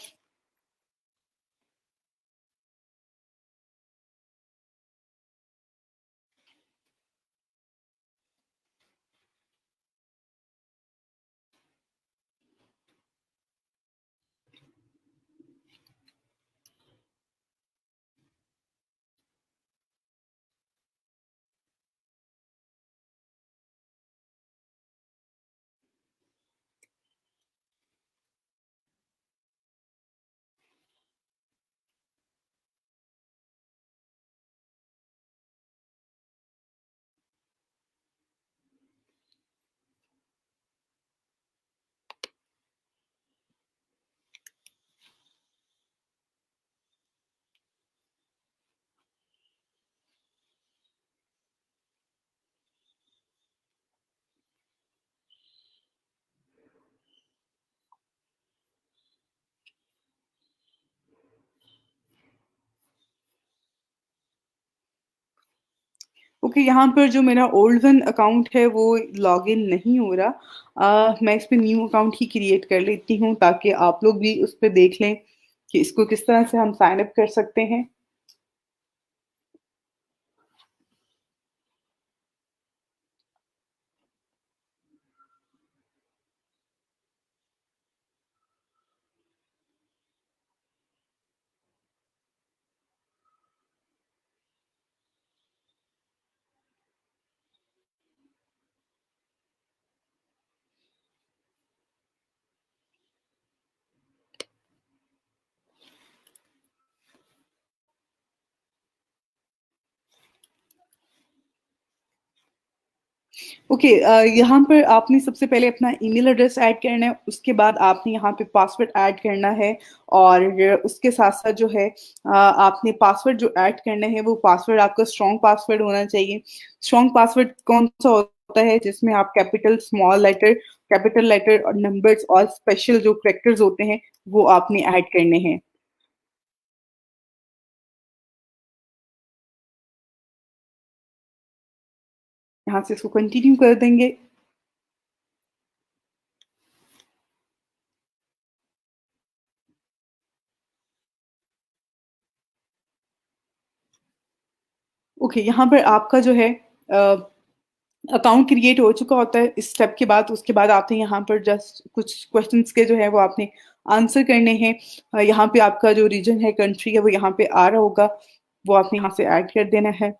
ओके, यहाँ पर जो मेरा ओल्ड वन अकाउंट है वो लॉगिन नहीं हो रहा। मैं इस पे न्यू अकाउंट ही क्रिएट कर लेती हूँ ताकि आप लोग भी उस पे देख लें कि इसको किस तरह से हम साइन अप कर सकते हैं। ओके, यहाँ पर आपने सबसे पहले अपना ईमेल एड्रेस ऐड करना है, उसके बाद आपने यहाँ पे पासवर्ड ऐड करना है और उसके साथ-साथ जो है आपने पासवर्ड जो ऐड करना है वो पासवर्ड आपका स्ट्रॉन्ग पासवर्ड होना चाहिए। स्ट्रॉन्ग पासवर्ड कौन-सा होता है जिसमें आप कैपिटल लेटर और नंबर्स और स्पेशल जो कैरेक्टर्स होते हैं वो आपने ऐड करने हैं। यहाँ से इसको कंटिन्यू कर देंगे। ओके, यहाँ पर आपका जो है अ अकाउंट क्रिएट हो चुका होता है इस स्टेप के बाद, उसके बाद आपने यहाँ पर जस्ट कुछ क्वेश्चंस के जो है वो आपने आंसर करने हैं। यहाँ पे आपका जो रीजन है, कंट्री है, वो यहाँ पे आ रहा होगा, वो आपने यहाँ से ऐड कर देना है।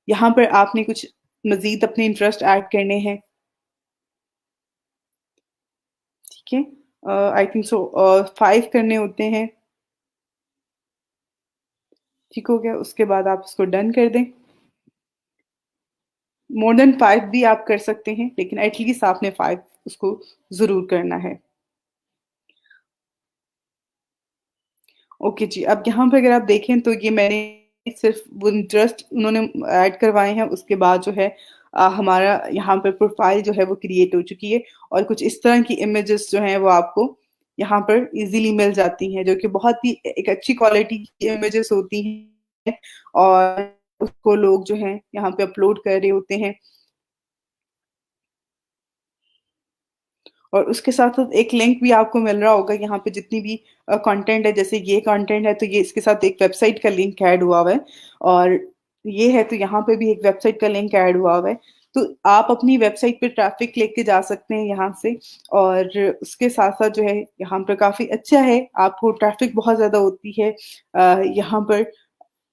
यहाँ पर आपने कुछ मजीद अपने इंटरेस्ट ऐड करने हैं। ठीक है, आई थिंक सो 5 करने होते हैं। ठीक हो गया, उसके बाद आप इसको डन कर दें। मोर देन 5 भी आप कर सकते हैं, लेकिन एटलीस्ट आपने 5 उसको जरूर करना है। ओके जी, अब यहाँ पे अगर आप देखें तो ये मैंने सिर्फ वो इंटरेस्ट उन्होंने ऐड करवाए हैं, उसके बाद जो है हमारा यहाँ पे प्रोफाइल जो है वो क्रिएट हो चुकी है और कुछ इस तरह की इमेजेस जो हैं वो आपको यहाँ पर इजीली मिल जाती हैं, जो कि बहुत ही एक अच्छी क्वालिटी की इमेजेस होती हैं और उसको लोग जो हैं यहाँ पे अपलोड कर रहे होते हैं। और उसके साथ-साथ एक लिंक भी आपको मिल रहा होगा यहाँ पे, जितनी भी कंटेंट है, जैसे ये कंटेंट है तो ये इसके साथ एक वेबसाइट का लिंक ऐड हुआ हुआ है और ये है तो यहाँ पे भी एक वेबसाइट का लिंक ऐड हुआ हुआ है। तो आप अपनी वेबसाइट पे ट्रैफिक लेके जा सकते हैं यहाँ से और उसके साथ-साथ जो है यहाँ पे काफ़ी अच्छा है, आपको ट्रैफिक बहुत ज़्यादा होती है यहाँ पर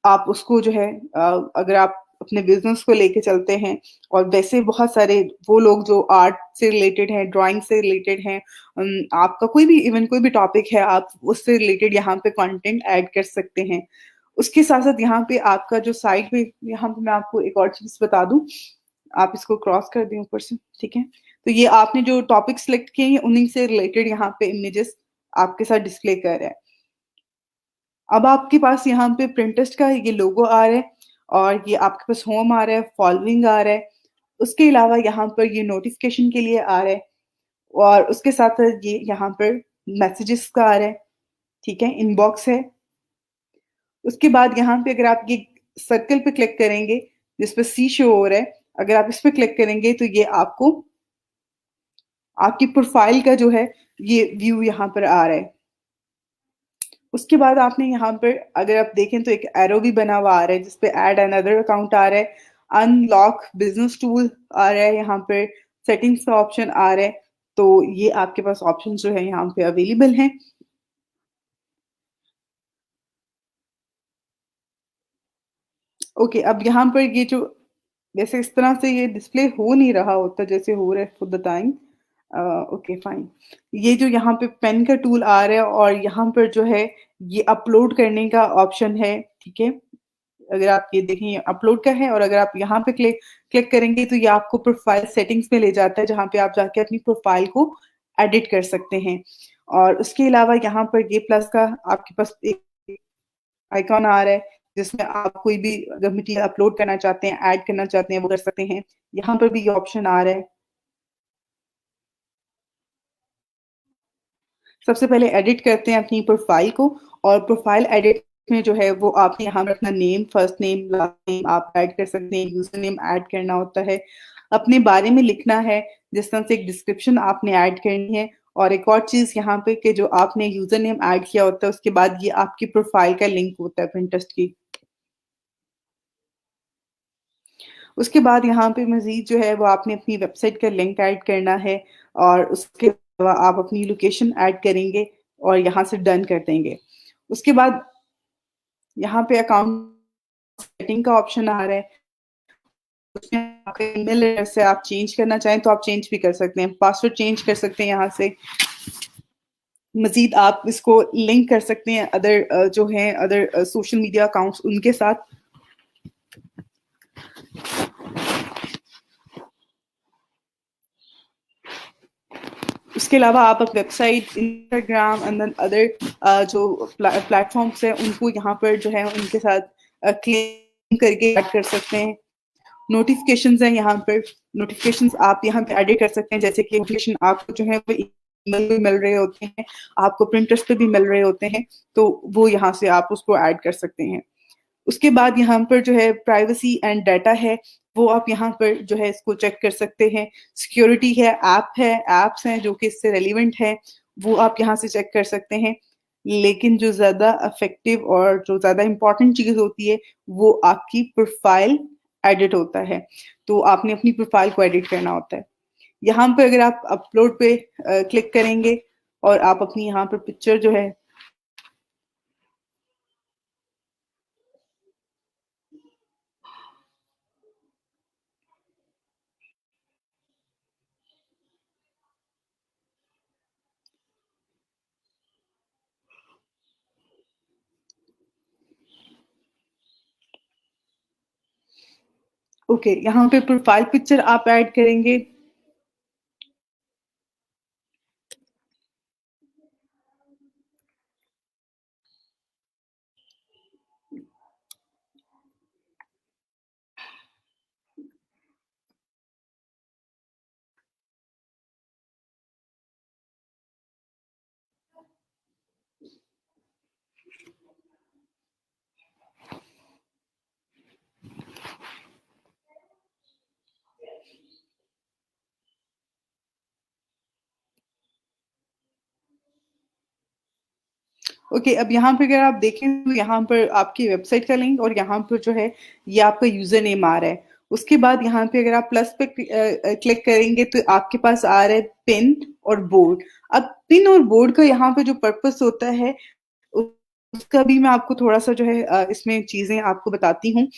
आप उसको जो है अगर आप अपने बिज़नेस को लेके चलते हैं और वैसे बहुत सारे वो लोग जो आर्ट से रिलेटेड हैं, ड्राइंग से रिलेटेड हैं, आपका कोई भी इवन कोई भी टॉपिक है, आप उससे रिलेटेड यहाँ पे कंटेंट ऐड कर सकते हैं। उसके साथ-साथ यहाँ पे आपका जो साइट पे यहाँ पे मैं आपको एक और चीज़ बता दूँ, आप इसको क्रॉस कर दें ऊपर से, ठीक है? तो ये आपने जो टॉपिक सिलेक्ट किए हैं, उन्हीं से रिलेटेड यहाँ पे इमेजेस आपके साथ डिस्प्ले कर रहा है। अब आपके पास यहाँ पे पिंटरेस्ट का ये लोगो आ रहा है और ये आपके पास होम आ रहा है, फॉलोइंग आ रहा है। उसके अलावा यहाँ पर ये नोटिफ़िकेशन के लिए आ रहा है और उसके साथ-साथ ये यहाँ पर मैसेजेस का आ रहा है, ठीक है? इनबॉक्स है। उसके बाद यहाँ पे अगर आप ये सर्कल पे क्लिक करेंगे, जिस पे सी शो हो रहा है, अगर आप इस पे क्लिक करेंगे तो ये आपको आपकी प्रोफ़ाइल का जो है, ये व्यू यहाँ पर आ रहा है। उसके बाद आपने यहाँ पर अगर आप देखें तो एक एरो भी बना हुआ आ रहा है जिस पे ऐड अनदर अकाउंट आ रहा है, अनलॉक बिजनेस टूल आ रहा है, यहाँ पे सेटिंग्स का ऑप्शन आ रहा है। तो ये आपके पास ऑप्शन जो है यहाँ पे अवेलेबल हैं। ओके, अब यहाँ पर ये जो वैसे इस तरह से ये डिस्प्ले हो नहीं रहा होता जैसे हो रहा है for the time. Okay fine. ये जो यहाँ पे पेन का टूल आ रहा है और यहाँ पर जो है ये अपलोड करने का ऑप्शन है, ठीक है? अगर आप ये देखें ये अपलोड का है और अगर आप यहाँ पे क्लिक क्लिक करेंगे तो ये आपको प्रोफाइल सेटिंग्स में ले जाता है जहाँ पे आप जाके अपनी प्रोफाइल को एडिट कर सकते हैं। और उसके अलावा यहाँ पर ये प्लस का आपके पास एक आइकॉन आ रहा है जिसमें आप कोई भी अगर मटेरियल अपलोड करना चाहते हैं, ऐड करना चाहते हैं, वो कर सकते हैं। यहाँ पर भी ये ऑप्शन आ रहा है। सबसे पहले एडिट करते हैं अपनी प्रोफाइल को और प्रोफाइल एडिट में जो है वो आपने यहाँ पर अपना name, first name, last name आप ऐड कर सकते हैं, यूजर नेम ऐड करना होता है, अपने बारे में लिखना है, जिस तरह से एक डिस्क्रिप्शन आपने ऐड करनी है, और एक और चीज यहाँ पे कि जो आपने यूजर नेम ऐड किया होता है उसके बाद ये आपकी प्रोफाइल का लिंक होता है पिंटरेस्ट की। उसके बाद यहाँ पे मजीद जो है वो आपने अपनी वेबसाइट का लिंक ऐड करना है, और उसके अलावा आप अपनी लोकेशन ऐड करेंगे और यहाँ से डन कर देंगे। उसके बाद यहाँ पे अकाउंट सेटिंग का ऑप्शन आ रहा है, उसमें आपका ईमेल एड्रेस है, आप चेंज करना चाहें तो आप चेंज भी कर सकते हैं, पासवर्ड चेंज कर सकते हैं यहाँ से। मजीद आप इसको लिंक कर सकते हैं अदर जो हैं अदर सोशल मीडिया अकाउंट्स उनके साथ। उसके अलावा आप website, Instagram and then other जो प्लेटफॉर्म्स हैं उनको यहाँ पर जो है उनके साथ क्लेम करके ऐड कर सकते हैं। नोटिफिकेशंस हैं यहाँ पर, नोटिफिकेशंस आप यहाँ पे एडिट कर सकते हैं, जैसे कि नोटिफिकेशन आपको जो है वो ईमेल पे मिल रहे होते हैं, आपको प्रिंटर्स पे भी मिल रहे होते हैं, तो वो यहाँ से आप उसको ऐड कर सकते हैं। उसके बाद यहाँ पर जो है प्राइवेसी एंड डाटा है, वो आप यहाँ पर जो है इसको चेक कर सकते हैं। सिक्योरिटी है, एप्स हैं जो कि इससे रेलिवेंट है, वो आप यहाँ से चेक कर सकते हैं। लेकिन जो ज्यादा इफेक्टिव और जो ज्यादा इंपॉर्टेंट चीज होती है वो आपकी प्रोफाइल एडिट होता है, तो आपने अपनी प्रोफाइल को एडिट करना होता है। यहाँ पे अगर आप अपलोड पे क्लिक करेंगे और आप अपनी यहाँ पर पिक्चर जो है ओके यहाँ पे प्रोफाइल पिक्चर आप ऐड करेंगे। ओके अब यहाँ पे अगर आप देखें तो यहाँ पर आपकी वेबसाइट का लिंक और यहाँ पर जो है ये आपका यूजर नेम आ रहा है। उसके बाद यहाँ पे अगर आप प्लस पे क्लिक करेंगे तो आपके पास आ रहा है पिन और बोर्ड। अब पिन और बोर्ड का यहाँ पे जो पर्पस होता है उसका भी मैं आपको थोड़ा सा जो है इसमें चीजें आपको बताती हूँ।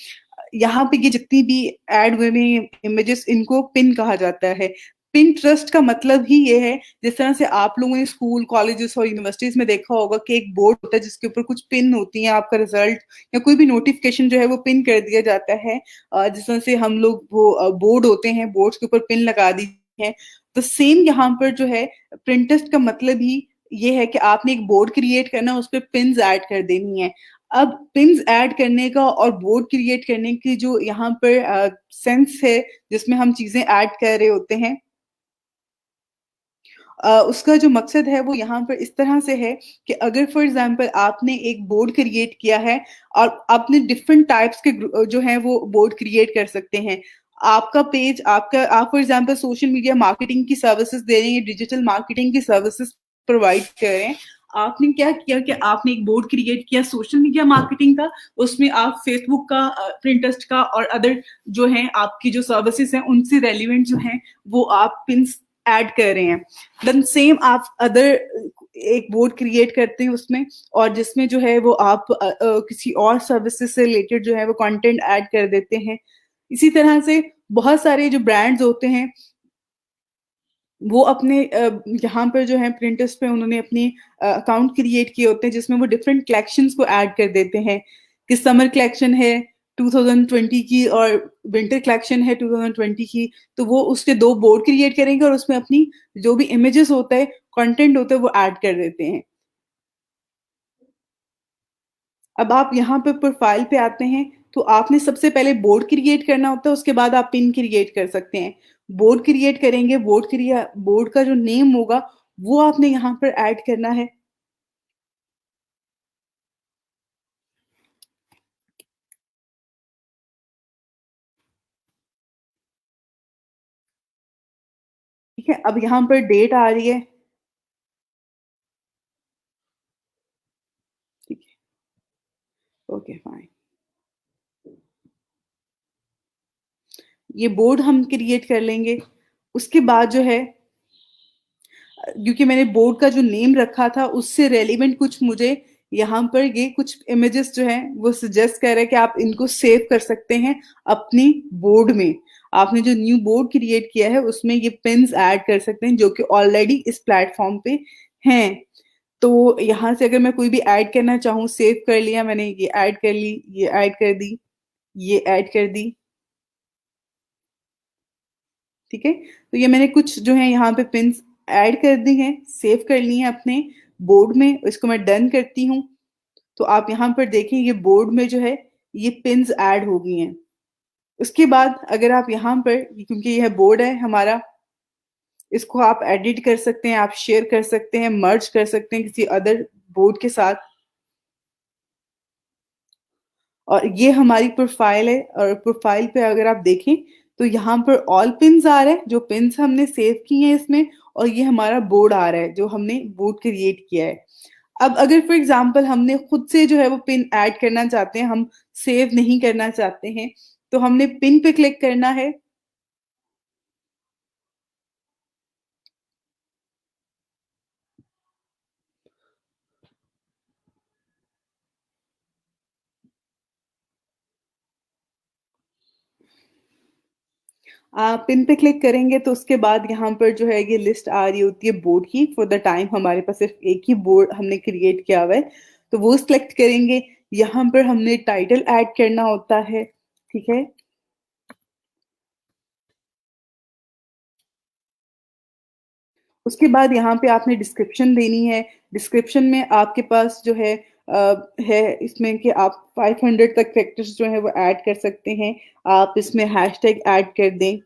यहाँ पे ये जितनी भी ऐड हुए में इमेजेस इनको पिन कहा जाता है। पिन ट्रस्ट का मतलब ही ये है, जिस तरह से आप लोगों ने स्कूल कॉलेजेस और यूनिवर्सिटीज में देखा होगा कि एक बोर्ड होता है जिसके ऊपर कुछ पिन होती हैं, आपका रिजल्ट या कोई भी नोटिफिकेशन जो है वो पिन कर दिया जाता है। जिस तरह से हम लोग वो बोर्ड होते हैं, बोर्ड्स के ऊपर पिन लगा दी है, तो सेम यहाँ पर जो है प्रिंटेस्ट का मतलब ही ये है कि आपने एक बोर्ड क्रिएट करना, उस पर पिन्स ऐड कर देनी है। अब पिन्स ऐड करने का और बोर्ड क्रिएट करने की जो यहाँ पर सेंस है जिसमें हम चीजें ऐड कर रहे होते हैं, उसका जो मकसद है वो यहाँ पर इस तरह से है कि अगर फॉर एग्जांपल आपने एक बोर्ड क्रिएट किया है और आपने डिफरेंट टाइप्स के जो है वो बोर्ड क्रिएट कर सकते हैं। आपका पेज, आपका आप for example social media marketing की सर्विसेज दे रहे हैं, डिजिटल मार्केटिंग की सर्विसेज प्रोवाइड कर रहे हैं। आपने क्या किया कि आपने एक बोर्ड क्रिएट किया सोशल मीडिया मार्केटिंग का, उसमें आप फेसबुक का, प्रिंटस्ट का और अदर जो है आपकी जो सर्विसेज हैं उनसे रेलिवेंट जो है वो आप पिंस ऐड कर रहे हैं। देन सेम आप अदर एक बोर्ड क्रिएट करते हैं उसमें, और जिसमें जो है वो आप किसी और सर्विसेज से रिलेटेड जो है वो कंटेंट ऐड कर देते हैं। इसी तरह से बहुत सारे जो ब्रांड्स होते हैं वो अपने यहाँ पर जो है प्रिंटर्स पे उन्होंने अपने अकाउंट क्रिएट किए होते हैं जिसमें वो डिफरेंट कलेक्शंस को ऐड कर देते हैं कि समर कलेक्शन है 2020 की और विंटर कलेक्शन है 2020 की, तो वो उसके दो बोर्ड क्रिएट करेंगे और उसमें अपनी जो भी इमेजेस होता है, कंटेंट होता है वो ऐड कर देते हैं। अब आप यहाँ पे प्रोफाइल पे आते हैं तो आपने सबसे पहले बोर्ड क्रिएट करना होता है, उसके बाद आप पिन क्रिएट कर सकते हैं। बोर्ड क्रिएट करेंगे, बोर्ड का जो नेम होगा वो आपने यहाँ पर ऐड करना है। ठीक है? अब यहाँ पर डेट आ रही है, ठीक है, ओके फाइन। ये बोर्ड हम क्रिएट कर लेंगे। उसके बाद जो है क्योंकि मैंने बोर्ड का जो नेम रखा था उससे रेलिवेंट कुछ मुझे यहाँ पर ये कुछ इमेजेस जो हैं वो सजेस्ट कर रहे हैं कि आप इनको सेव कर सकते हैं अपनी बोर्ड में। आपने जो न्यू बोर्ड क्रिएट किया है उसमें ये पिन्स ऐड कर सकते हैं जो कि ऑलरेडी इस प्लेटफॉर्म पे हैं। तो यहाँ से अगर मैं कोई भी ऐड करना चाहूँ, सेव कर लिया मैंने, ये ऐड कर ली, ये ऐड कर दी, ये ऐड कर दी, ठीक है। तो ये मैंने कुछ जो है यहाँ पे पिन्स ऐड कर दी हैं, सेव कर ली हैं अपने बोर्ड में। इसको मैं डन करती हूँ। तो आप यहाँ पर देखें ये बोर्ड में जो है ये पिन्स ऐड हो गई हैं। उसके बाद अगर आप यहाँ पर, क्योंकि यह बोर्ड है हमारा, इसको आप एडिट कर सकते हैं, आप शेयर कर सकते हैं, मर्ज कर सकते हैं किसी अदर बोर्ड के साथ। और ये हमारी प्रोफाइल है और प्रोफाइल पे अगर आप देखें तो यहाँ पर ऑल पिन्स आ रहे हैं जो पिन्स हमने सेव की हैं इसमें, और ये हमारा बोर्ड आ रहा है जो हमने बोर्ड क्रिएट किया है। अब अगर फॉर एग्जांपल हमने खुद से जो है वो पिन ऐड करना चाहते हैं, हम सेव नहीं करना चाहते हैं, तो हमने पिन पे क्लिक करना है। पिन पे क्लिक करेंगे तो उसके बाद यहाँ पर जो है ये लिस्ट आ रही होती है बोर्ड की। फॉर द टाइम हमारे पास सिर्फ एक ही बोर्ड हमने क्रिएट किया हुआ है, तो वो सिलेक्ट करेंगे। यहाँ पर हमने टाइटल ऐड करना होता है, ठीक है। उसके बाद यहाँ पे आपने डिस्क्रिप्शन देनी है। डिस्क्रिप्शन में आपके पास जो है है इसमें कि आप 500 तक फैक्टर्स जो है वो ऐड कर सकते हैं। आप इसमें हैशटैग ऐड कर दें।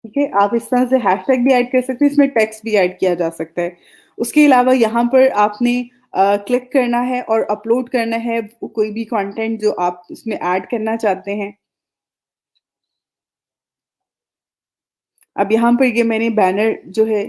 ठीक है, आप इस तरह से हैशटैग भी ऐड कर सकते हैं, इसमें टेक्स्ट भी ऐड किया जा सकता है। उसके अलावा यहाँ पर आपने क्लिक करना है और अपलोड करना है कोई भी कंटेंट जो आप इसमें ऐड करना चाहते हैं। अब यहाँ पर ये मैंने बैनर जो है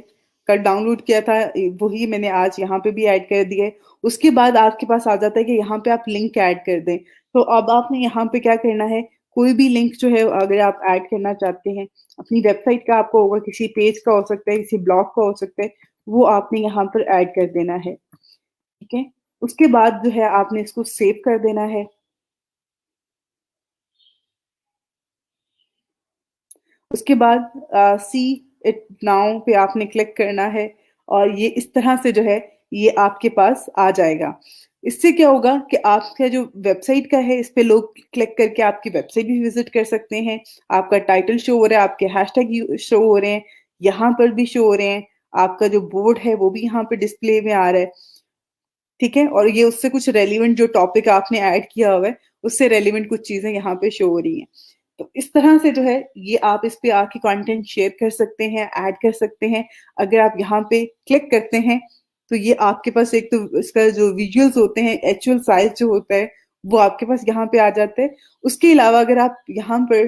कल डाउनलोड किया था, वही मैंने आज यहाँ पे भी ऐड कर दिया है। उसके बाद आपके पास आ जाता है कि यहाँ पे आप लिंक ऐड कर दें। तो अब आपने यहाँ पे क्या करना है, कोई भी लिंक जो है अगर आप ऐड करना चाहते हैं अपनी वेबसाइट का, आपको होगा, किसी पेज का हो सकता है, किसी ब्लॉग का हो सकता है, वो आपने यहाँ पर ऐड कर देना है, ठीक है। उसके बाद जो है आपने इसको सेव कर देना है। उसके बाद सी इट नाउ पे आपने क्लिक करना है और ये इस तरह से जो है ये आपके पास आ जाएगा। इससे क्या होगा कि आपका जो वेबसाइट का है इस पे लोग क्लिक करके आपकी वेबसाइट भी विजिट कर सकते हैं। आपका टाइटल शो हो रहा है, आपके हैशटैग शो हो रहे हैं, यहाँ पर भी शो हो रहे हैं, आपका जो बोर्ड है वो भी यहाँ पे डिस्प्ले में आ रहा है, ठीक है। और ये उससे कुछ रेलिवेंट जो टॉपिक आपने ऐड किया हुआ है उससे रेलिवेंट कुछ चीजें यहाँ पे शो हो रही हैं। तो इस तरह से जो है ये आप इस पे आके कंटेंट शेयर कर सकते हैं, ऐड कर सकते हैं। अगर आप यहाँ पे क्लिक करते हैं तो ये आपके पास एक तो इसका जो विजुअल्स होते हैं, एक्चुअल साइज जो होता है वो आपके पास यहाँ पे आ जाता है। उसके अलावा अगर आप यहाँ पर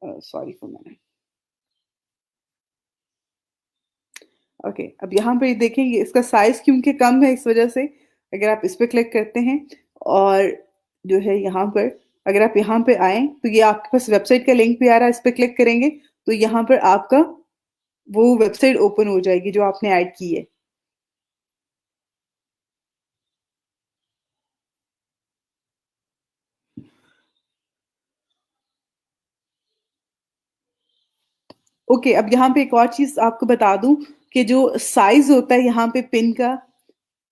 सॉरी फॉर मैंने, ओके, अब यहाँ पे देखें ये इसका साइज क्योंकि कम है इस वजह से अगर आप इस पे क्लिक करते हैं और जो है यहाँ पर अगर आप यहाँ पे आए तो ये आपके पास वेबसाइट का लिंक भी आ रहा है, इस पे क्लिक करेंगे तो यहाँ पर आपका वो वेबसाइट ओपन हो जाएगी जो आपने ऐड की है। ओके, अब यहाँ पे एक और चीज आपको बता दूं कि जो साइज होता है यहाँ पे पिन का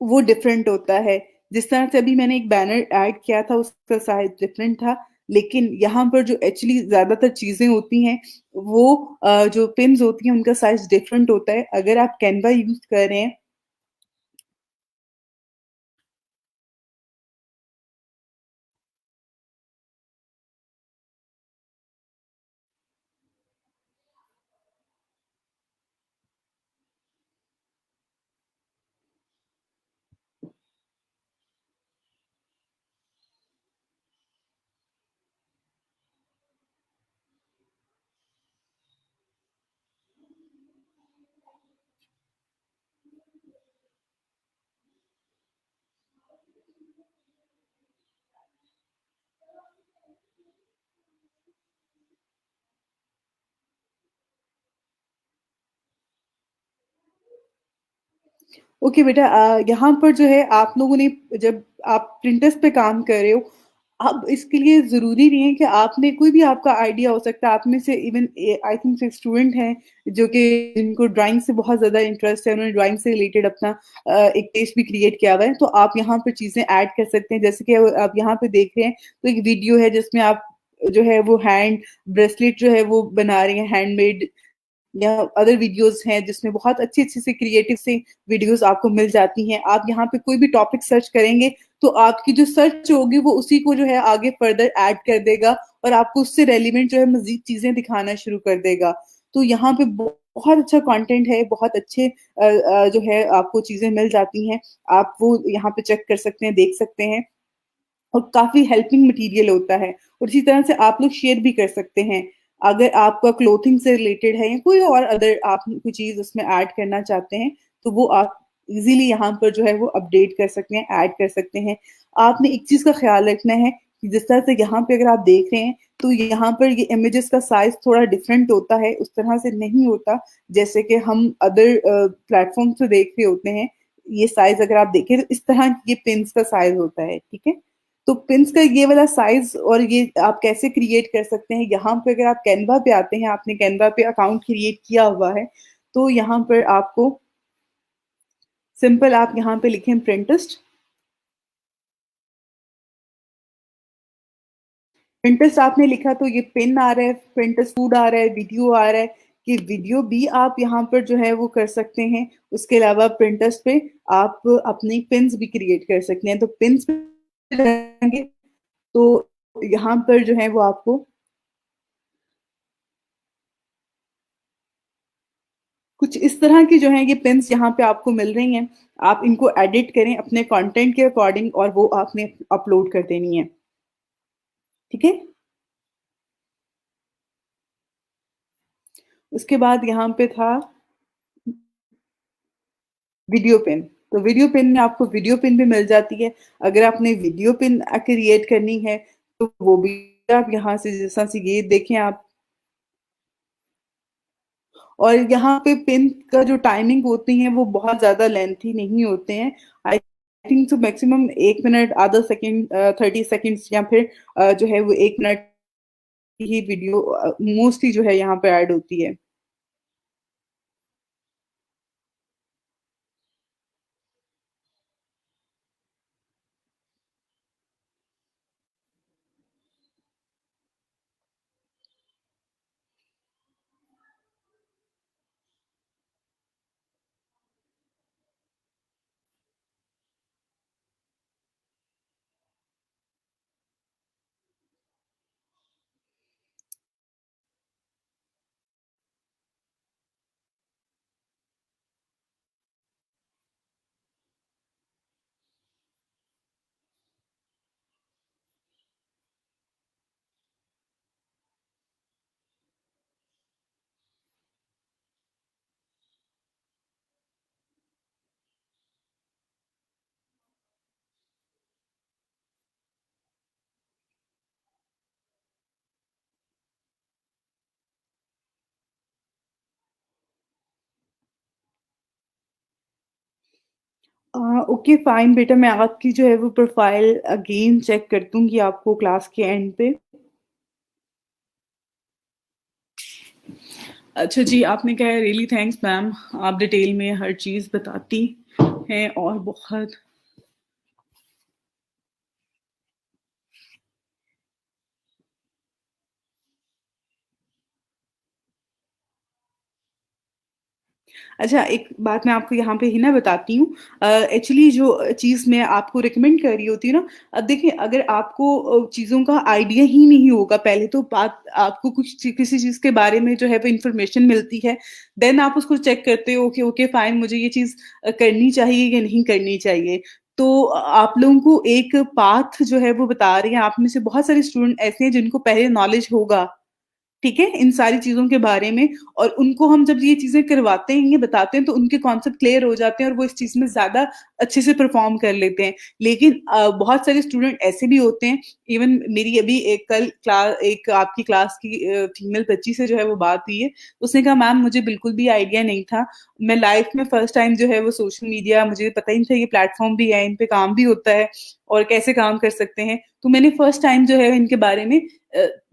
वो डिफरेंट होता है। जिस तरह से अभी मैंने एक बैनर ऐड किया था उसका साइज डिफरेंट था, लेकिन यहाँ पर जो एक्चुअली ज्यादातर चीजें होती हैं वो जो पिन्स होती हैं उनका साइज डिफरेंट होता है। अगर आप कैनवा यूज कर रहे हैं ओके बेटा, यहाँ पर जो है आप लोगों ने जब आप प्रिंटर्स पे काम कर रहे हो, अब इसके लिए ज़रूरी नहीं है कि आपने कोई भी आपका आइडिया हो सकता है, आप में से इवन आई थिंक एक स्टूडेंट हैं जो कि जिनको ड्राइंग से बहुत ज़्यादा इंटरेस्ट है, उन्होंने ड्राइंग से रिलेटेड अपना एक पेज भी क्रिएट किया हुआ है, तो आप यहाँ पर चीज़ें ऐड कर सकते हैं। जैसे कि आप यहाँ पे देख रहे हैं, तो एक वीडियो है जिसमें आप जो है वो हैंड ब्रेसलेट जो है वो बना रही हैं, हैंडमेड, या अदर वीडियोस हैं जिसमें बहुत अच्छी-अच्छी से क्रिएटिव से वीडियोस आपको मिल जाती हैं। आप यहाँ पे कोई भी टॉपिक सर्च करेंगे, तो आपकी जो सर्च होगी वो उसी को जो है आगे फर्दर ऐड कर देगा और आपको उससे रेलेवेंट जो है मज़ीद चीज़ें दिखाना शुरू कर देगा। तो यहाँ पे बहुत अच्छा कंटेंट है, बहुत अच्छे जो है आपको चीज़ें मिल जाती हैं। आप वो यहाँ पे चेक कर सकते हैं, देख सकते हैं। और काफ़ी हेल्पिंग मटेरियल होता है और इसी तरह से आप लोग शेयर भी कर सकते हैं। अगर आपका क्लोथिंग से रिलेटेड है या कोई और अदर आप कोई चीज़ उसमें ऐड करना चाहते हैं, तो वो आप इज़िली यहाँ पर जो है वो अपडेट कर सकते हैं, ऐड कर सकते हैं। आपने एक चीज़ का ख़्याल रखना है कि जिस तरह से यहाँ पे अगर आप देख रहे हैं, तो यहाँ पर ये इमेजेस का साइज़ थोड़ा डिफरेंट होता है, उस तरह से नहीं होता, जैसे कि हम अदर प्लेटफ़ॉर्म से देख रहे होते हैं। ये साइज़ अगर आप देखें, तो इस तरह ये पिन्स का साइज़ होता है, ठीक है? तो पिन्स का ये वाला साइज़ और ये आप कैसे क्रिएट कर सकते हैं, यहाँ पे अगर आप कैनवा पे आते हैं, आपने कैनवा पे अकाउंट क्रिएट किया हुआ है, तो यहाँ पर आपको सिंपल आप यहाँ पे लिखें प्रिंटिस्ट। प्रिंटिस्ट आपने लिखा तो ये पिन आ रहा है, प्रिंटिस्ट फूड आ रहा है, वीडियो आ रहा है, कि वीडियो भी आप यहाँ पर जो है वो कर सकते हैं। उसके अलावा प्रिंटिस्ट पे आप अपनी पिन्स भी क्रिएट कर सकते हैं। तो पिन्स पे जाएँगे, तो यहाँ पर जो है वो आपको कुछ इस तरह की जो हैं ये पिन्स यहाँ पे आपको मिल रही हैं। आप इनको एडिट करें अपने कंटेंट के अकॉर्डिंग और वो आपने अपलोड कर देनी है। ठीक है? उसके बाद यहाँ पे था वीडियो पिन। तो वीडियो पिन में आपको वीडियो पिन भी मिल जाती है। अगर आपने वीडियो पिन क्रिएट करनी है, तो वो भी आप यहाँ से जैसा कि ये देखें आप, और यहाँ पे पिन का जो टाइमिंग होती है वो बहुत ज़्यादा लेंथी नहीं होते हैं। I think so maximum 1 minute आधा सेकंड 30 सेकंड्स या फिर जो है वो 1 मिनट की ही वीडियो मोस्टली जो है यहाँ पे ऐड होती है। अ, ओके फाइन बेटा, मैं आपकी जो है वो प्रोफाइल अगेन चेक कर दूँगी आपको क्लास के एंड पे। अच्छा जी, आपने कहा है रियली थैंक्स मैम, आप डिटेल में हर चीज़ बताती हैं और बहुत अच्छा, एक बात मैं आपको यहाँ पे ही ना बताती हूँ। एक्चुअली जो चीज़ मैं आपको रिकमेंड कर रही होती हूँ ना, अब देखिए अगर आपको चीज़ों का आइडिया ही नहीं होगा, पहले तो बात आपको किसी चीज़ के बारे में जो है वो इन्फॉर्मेशन मिलती है, देन आप उसको चेक करते हो कि ओके फाइन, मुझे ये चीज़ करनी चाहिए या नहीं करनी चाहिए। तो आप लोगों को एक पाथ जो है वो बता रही हैं, आप में से बहुत सारे स्टूडेंट ऐसे हैं जिनको पहले नॉलेज होगा ठीक है? इन सारी चीज़ों के बारे में और उनको हम जब ये चीज़ें करवाते हैं, ये बताते हैं तो उनके कॉन्सेप्ट क्लियर हो जाते हैं और वो इस चीज़ में ज़्यादा अच्छे से परफ़ॉर्म कर लेते हैं। लेकिन बहुत सारे स्टूडेंट ऐसे भी होते हैं, इवन मेरी अभी एक आपकी क्लास की फीमेल बच्ची से जो है वो बात हुई है। उसने कहा मैम मुझे बिल्कुल भी आइडिया नहीं था। मैं लाइफ़ में फर्स्ट टाइम जो है वो सोशल मीडिया मुझे पता ही नहीं था ये प्लेटफ़ॉर्म भी है, इन पे काम भी होता है और कैसे काम कर सकते हैं। तो मैंने फर्स्ट टाइम जो है इनके बारे में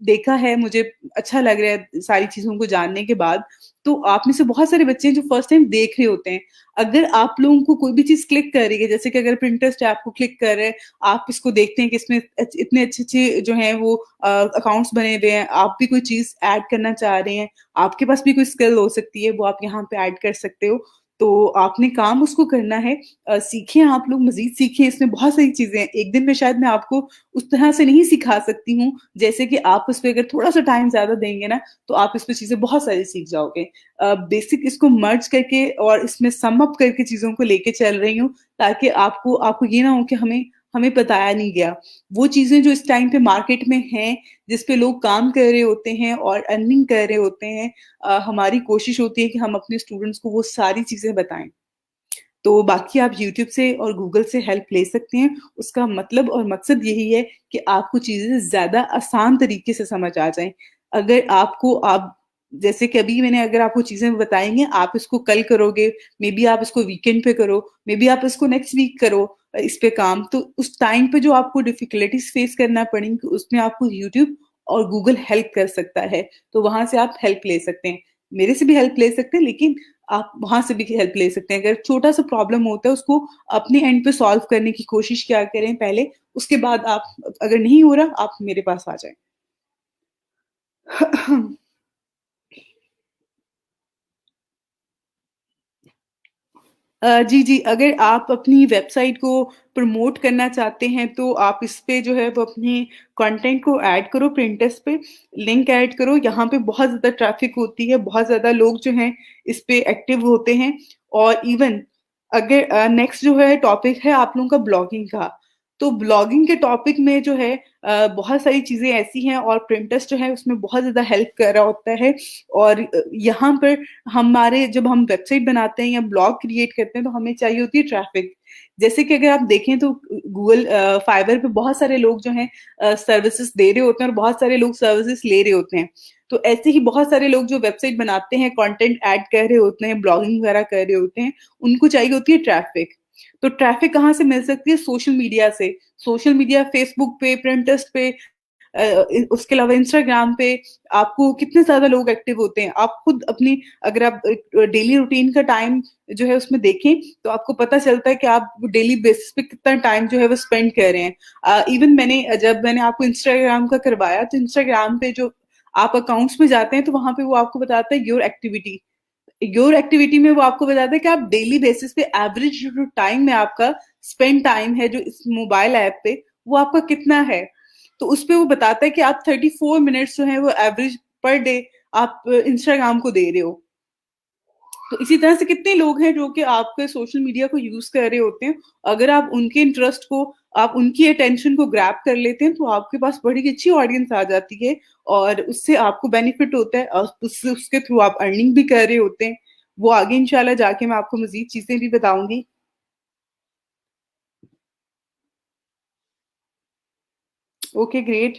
देखा है, मुझे अच्छा लग रहा है सारी चीज़ों को जानने के बाद। तो आप में से बहुत सारे बच्चे हैं जो फर्स्ट टाइम देख रहे होते हैं। अगर आप लोगों को कोई भी चीज़ क्लिक कर रही है, जैसे कि अगर पिंटरेस्ट है आपको क्लिक कर रहा है, आप इसको देखते हैं कि इसमें इतने अच्छे-अच्छे जो हैं वो अकाउंट्स बने हुए हैं, आप भी कोई चीज़ ऐड करना चाह रहे हैं, आपके पास भी कोई स्किल हो सकती है, वो आप यहाँ पे ऐड कर सकते हो। तो आपने काम उसको करना है सीखें आप लोग मज़ीद सीखें, इसमें बहुत सारी चीज़ें हैं। एक दिन में शायद मैं आपको उस तरह से नहीं सिखा सकती हूँ, जैसे कि आप उस पे अगर थोड़ा-सा टाइम ज़्यादा देंगे ना, तो आप इस पे चीज़ें बहुत सारी सीख जाओगे। बेसिक इसको मर्ज करके और इसमें सम अप करके चीज़ों को लेके चल रही हूँ, ताकि आपको आपको ये ना हो कि हमें हमें बताया नहीं गया। वो चीज़ें जो इस टाइम पे मार्केट में हैं, जिस पे लोग काम कर रहे होते हैं और अर्निंग कर रहे होते हैं, हमारी कोशिश होती है कि हम अपने स्टूडेंट्स को वो सारी चीज़ें बताएँ। तो बाकी आप यूट्यूब से और गूगल से हेल्प ले सकते हैं। उसका मतलब और मकसद यही है कि आपको चीज़ें ज़्यादा आसान तरीके से समझ आ जाएँ। अगर आपको आप जैसे कि अभी मैंने अगर आपको चीज़ें बताई हैं, आप इसको कल करोगे, मेबी आप इसको वीकेंड पे करो, मेबी आप इसको नेक्स्ट वीक करो इस पे काम। तो उस टाइम पे जो आपको डिफ़िकल्टीज़ फेस करना पड़ेंगी, उसमें आपको यूट्यूब और गूगल हेल्प कर सकता है। तो वहाँ से आप हेल्प ले सकते हैं। मेरे से भी हेल्प ले सकते हैं, लेकिन आप वहाँ से भी हेल्प ले सकते हैं। अगर छोटा-सा प्रॉब्लम होता है उसको अपने एंड पे सॉल्व करने की कोशिश किया करें पहले, उसके बाद आप अगर नहीं हो रहा, आप मेरे पास आ जाएँ। जी, जी। अगर आप अपनी वेबसाइट को प्रमोट करना चाहते हैं, तो आप इस पे जो है वो अपनी कंटेंट को ऐड करो पिंटरेस्ट पे, लिंक ऐड करो। यहाँ पे बहुत ज़्यादा ट्रैफ़िक होती है, बहुत ज़्यादा लोग जो हैं इस पे एक्टिव होते हैं और इवन अगर नेक्स्ट जो है टॉपिक है आप लोगों का ब्लॉगिंग का। तो ब्लॉगिंग के टॉपिक में जो है बहुत सारी चीज़ें ऐसी हैं और पिंटरेस्ट जो है उसमें बहुत ज़्यादा हेल्प कर रहा होता है और यहाँ पर हमारे जब हम वेबसाइट बनाते हैं या ब्लॉग क्रिएट करते हैं तो हमें चाहिए होती है ट्रैफिक। जैसे कि अगर आप देखें तो गूगल फाइवर पे बहुत सारे लोग जो हैं सर्विसेज़ दे रहे होते हैं और बहुत सारे लोग सर्विसेज़ ले रहे होते हैं। तो ऐसे ही बहुत सारे लोग जो वेबसाइट बनाते हैं, कंटेंट ऐड कर रहे होते हैं, ब्लॉगिंग वगैरह कर रहे होते हैं, उनको चाहिए होती है ट्रैफिक। तो ट्रैफिक कहाँ से मिल सकती है? सोशल मीडिया से। सोशल मीडिया फेसबुक पे, पिंटरेस्ट पे उसके अलावा इंस्टाग्राम पे आपको कितने ज़्यादा लोग एक्टिव होते हैं। आप खुद अपनी अगर आप डेली रूटीन का टाइम जो है उसमें देखें, तो आपको पता चलता है कि आप डेली बेसिस पे कितना टाइम जो है वो स्पेंड कर रहे हैं। इवन जब मैंने आपको इंस्टाग्राम का करवाया, तो इंस्टाग्राम पे जो आप अकाउंट्स में जाते हैं, तो वहाँ पे वो आपको बताता है योर एक्टिविटी में वो आपको बताता है कि आप डेली बेसिस पे एवरेज जो टाइम है आपका स्पेंड टाइम है जो इस मोबाइल ऐप पे वो आपका कितना है। तो उसपे वो बताता है कि आप 34 मिनट्स जो है वो एवरेज पर डे आप इंस्टाग्राम को दे रहे हो। तो इसी तरह से कितने लोग हैं जो कि आपके सोशल मीडिया को यूज़ कर रहे होते हैं। अगर आप उनके इंटरेस्ट को आप उनकी अटेंशन को ग्रैब कर लेते हैं, तो आपके पास बड़ी अच्छी ऑडियंस आ जाती है और उससे आपको बेनिफिट होता है और उससे उसके थ्रू आप अर्निंग भी कर रहे होते हैं। वो आगे इंशाल्लाह जाके मैं आपको मज़ीद चीज़ें भी बताऊँगी। Okay, great.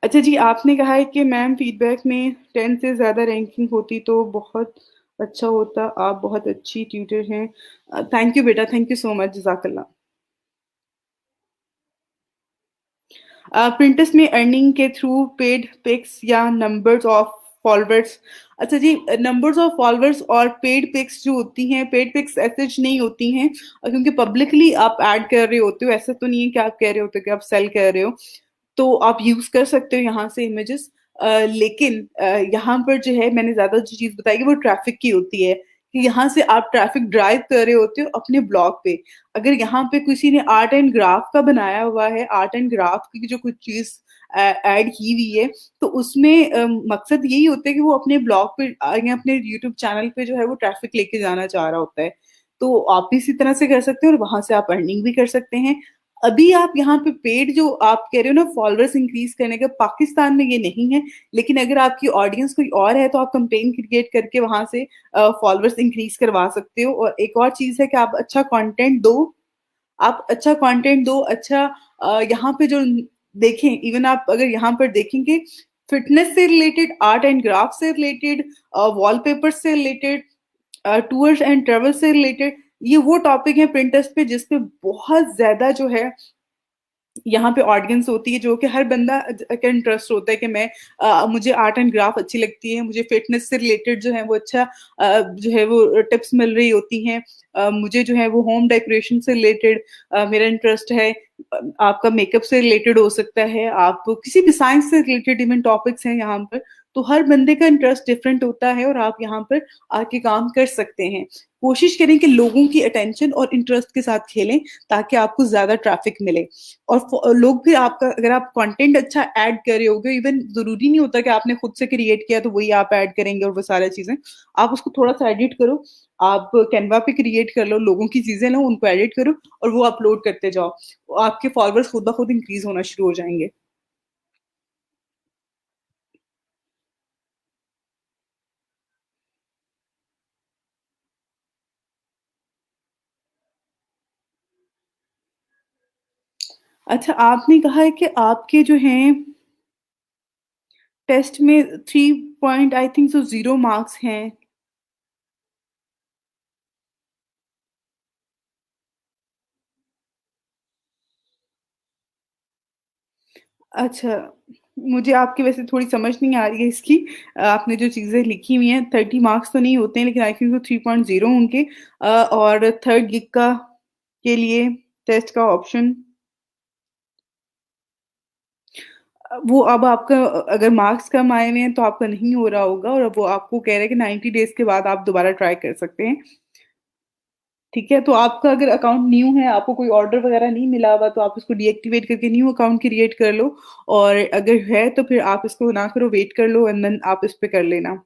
अच्छा जी, आपने कहा है कि मैम फीडबैक में 10 से ज़्यादा रैंकिंग होती तो बहुत अच्छा होता, आप बहुत अच्छी ट्यूटर हैं। थैंक यू बेटा, थैंक यू सो मच, जज़ाकल्लाह। पिंटरेस्ट में अर्निंग के थ्रू पेड पिक्स या नंबर्स ऑफ फॉलोअर्स। अच्छा जी, नंबर्स ऑफ फॉलोअर्स और पेड पिक्स जो होती हैं, पेड पिक्स ऐसे नहीं होती हैं क्योंकि पब्लिकली आप ऐड कर रहे होते हो, ऐसा तो नहीं है कि आप कह रहे होते हो कि आप सेल कर रहे हो। तो आप यूज़ कर सकते हो यहाँ से इमेजेस लेकिन यहाँ पर जो है मैंने ज़्यादा जो चीज़ बताई कि वो ट्रैफ़िक की होती है, कि यहाँ से आप ट्रैफ़िक ड्राइव कर रहे होते हो अपने ब्लॉग पे। अगर यहाँ पे किसी ने आर्ट एंड ग्राफ का बनाया हुआ है, आर्ट एंड ग्राफ की जो कुछ चीज़ ऐड की हुई है, तो उसमें मकसद यही होता है कि वो अपने ब्लॉग पे या अपने यूट्यूब चैनल पे जो है वो ट्रैफ़िक लेके जाना चाह रहा होता है। तो आप भी इसी तरह से कर सकते हैं और वहाँ से आप अर्निंग भी कर सकते हैं। अभी आप यहाँ पे पेड जो आप कह रहे हो ना फॉलोअर्स इंक्रीज करने का, पाकिस्तान में ये नहीं है। लेकिन अगर आपकी ऑडियंस कोई और है तो आप कैंपेन क्रिएट करके वहां से फॉलोअर्स इंक्रीज करवा सकते हो। और एक और चीज है कि आप अच्छा कंटेंट दो, आप अच्छा कंटेंट दो, अच्छा यहाँ पे जो देखें, इवन आप अगर यहाँ पर देखेंगे फिटनेस से रिलेटेड, आर्ट एंड क्राफ्ट से रिलेटेड, वॉलपेपर से रिलेटेड, टूर्स एंड ट्रेवल से रिलेटेड, ये वो टॉपिक है प्रिंटर्स पे जिसपे बहुत ज्यादा जो है यहाँ पे ऑडियंस होती है, जो कि हर बंदा का इंटरेस्ट होता है कि मैं मुझे आर्ट एंड ग्राफ अच्छी लगती है, मुझे फिटनेस से रिलेटेड जो है वो अच्छा जो है वो टिप्स मिल रही होती हैं, मुझे जो है वो होम डेकोरेशन से रिलेटेड मेरा इंटरेस्ट है, आपका मेकअप से रिलेटेड हो सकता है, आप किसी भी साइंस से रिलेटेड इवन टॉपिक्स हैं यहाँ पर। तो हर बंदे का इंटरेस्ट डिफरेंट होता है और आप यहाँ पर आके काम कर सकते हैं। कोशिश करें कि लोगों की अटेंशन और इंटरेस्ट के साथ खेलें ताकि आपको ज्यादा ट्रैफिक मिले। और लोग भी आपका, अगर आप कंटेंट अच्छा ऐड कर रहे होगे, इवन जरूरी नहीं होता कि आपने खुद से क्रिएट किया तो वही आप ऐड करेंगे और वो सारी चीजें, आप उसको थोड़ा सा एडिट करो, आप कैनवा पे क्रिएट कर लो, लोगों की चीजें लो, उनको एडिट करो और वो अपलोड करते जाओ, आपके फॉलोअर्स खुद ब खुद इंक्रीज होना शुरू हो जाएंगे। अच्छा, आपने कहा है कि आपके जो हैं टेस्ट में 3 point I think so 0 marks हैं। अच्छा, मुझे आपकी वैसे थोड़ी समझ नहीं आ रही है इसकी। आपने जो चीज़ें लिखी हुई हैं 30 मार्क्स तो नहीं होते हैं, लेकिन आई थिंक वो 3.0 होंगे। और थर्ड गिग का के लिए टेस्ट का ऑप्शन, वो अब आपका अगर मार्क्स कम आए हुए हैं तो आपका नहीं हो रहा होगा, और अब वो आपको कह रहे हैं कि 90 डेज के बाद आप दोबारा ट्राई कर सकते हैं। ठीक है, तो आपका अगर अकाउंट न्यू है, आपको कोई ऑर्डर वगैरह नहीं मिला हुआ, तो आप इसको डीएक्टिवेट करके न्यू अकाउंट क्रिएट कर लो। और अगर है तो फिर आप इसको ना करो, वेट कर लो एंड देन आप इस पे कर लेना।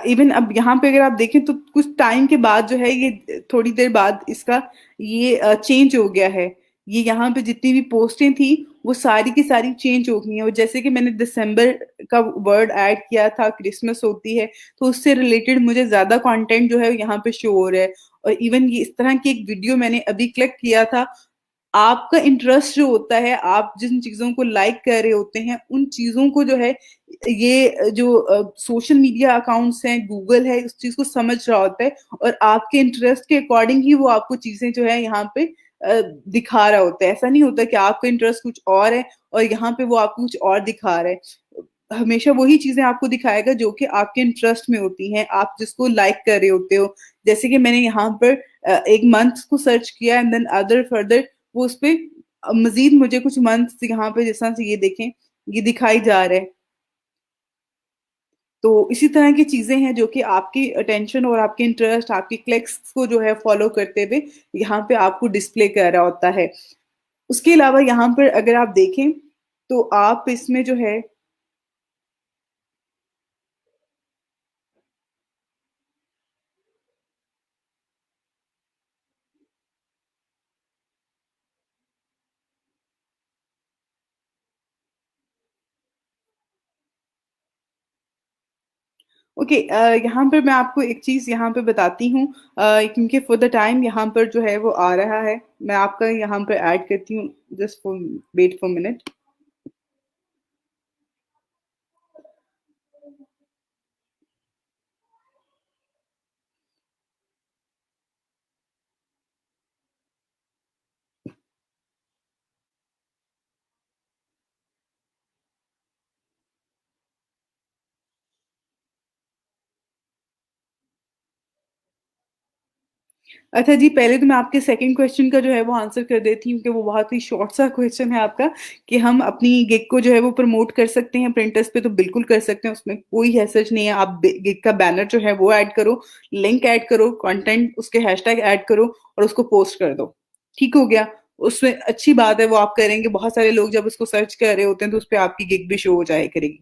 इवन अब यहाँ पे अगर आप देखें तो कुछ टाइम के बाद जो है ये थोड़ी देर बाद इसका ये चेंज हो गया है। ये यहाँ पे जितनी भी पोस्टें थी वो सारी की सारी चेंज हो गई हैं, और जैसे कि मैंने दिसंबर का वर्ड ऐड किया था, क्रिसमस होती है, तो उससे रिलेटेड मुझे ज्यादा कंटेंट जो है यहाँ पे शो हो रहा है। और इवन ये इस तरह की एक वीडियो मैंने अभी क्लिक किया था। आपका इंटरेस्ट जो होता है, आप जिन चीजों को लाइक कर रहे होते हैं, उन चीजों को जो है ये जो सोशल मीडिया अकाउंट्स हैं, गूगल है, उस चीज को समझ रहा होता है, और आपके इंटरेस्ट के अकॉर्डिंग ही वो आपको चीजें जो है यहाँ पे दिखा रहा होता है। ऐसा नहीं होता कि आपका इंटरेस्ट कुछ और है और यहाँ पे वो आपको कुछ और दिखा रहा है। हमेशा वही चीजें आपको दिखाएगा जो कि आपके इंटरेस्ट में होती हैं, आप जिसको लाइक कर रहे होते हो। जैसे कि मैंने यहाँ पर एक मंथ को सर्च किया एंड देन अदर फर्दर वो उस पे मजीद मुझे कुछ मंथ यहाँ पे जिस तरह से ये देखें, ये दिखाई जा रहा है। तो इसी तरह की चीजें हैं जो कि आपकी अटेंशन और आपके इंटरेस्ट, आपकी क्लिक्स को जो है फॉलो करते हुए यहाँ पे आपको डिस्प्ले कर रहा होता है। उसके अलावा यहाँ पर अगर आप देखें तो आप इसमें जो है, ओके, यहाँ पर मैं आपको एक चीज यहाँ पे बताती हूँ, क्योंकि फॉर द टाइम यहाँ पर जो है वो आ रहा है, मैं आपका यहाँ पर ऐड करती हूँ, just for wait for minute. अच्छा जी, पहले तो मैं आपके सेकंड क्वेश्चन का जो है वो आंसर कर देती हूँ कि वो बहुत ही शॉर्ट सा क्वेश्चन है आपका, कि हम अपनी गिग को जो है वो प्रमोट कर सकते हैं प्रिंटर्स पे। तो बिल्कुल कर सकते हैं, उसमें कोई हैसच नहीं है। आप गिग का बैनर जो है वो ऐड करो, लिंक ऐड करो, कंटेंट उसके हैशटैग ऐड करो और उसको पोस्ट कर दो। ठीक हो गया। उसमें अच्छी बात है वो आप करेंगे, बहुत सारे लोग जब उसको सर्च कर रहे होते हैं तो उस पर आपकी गिग भी शो हो जाए करेगी।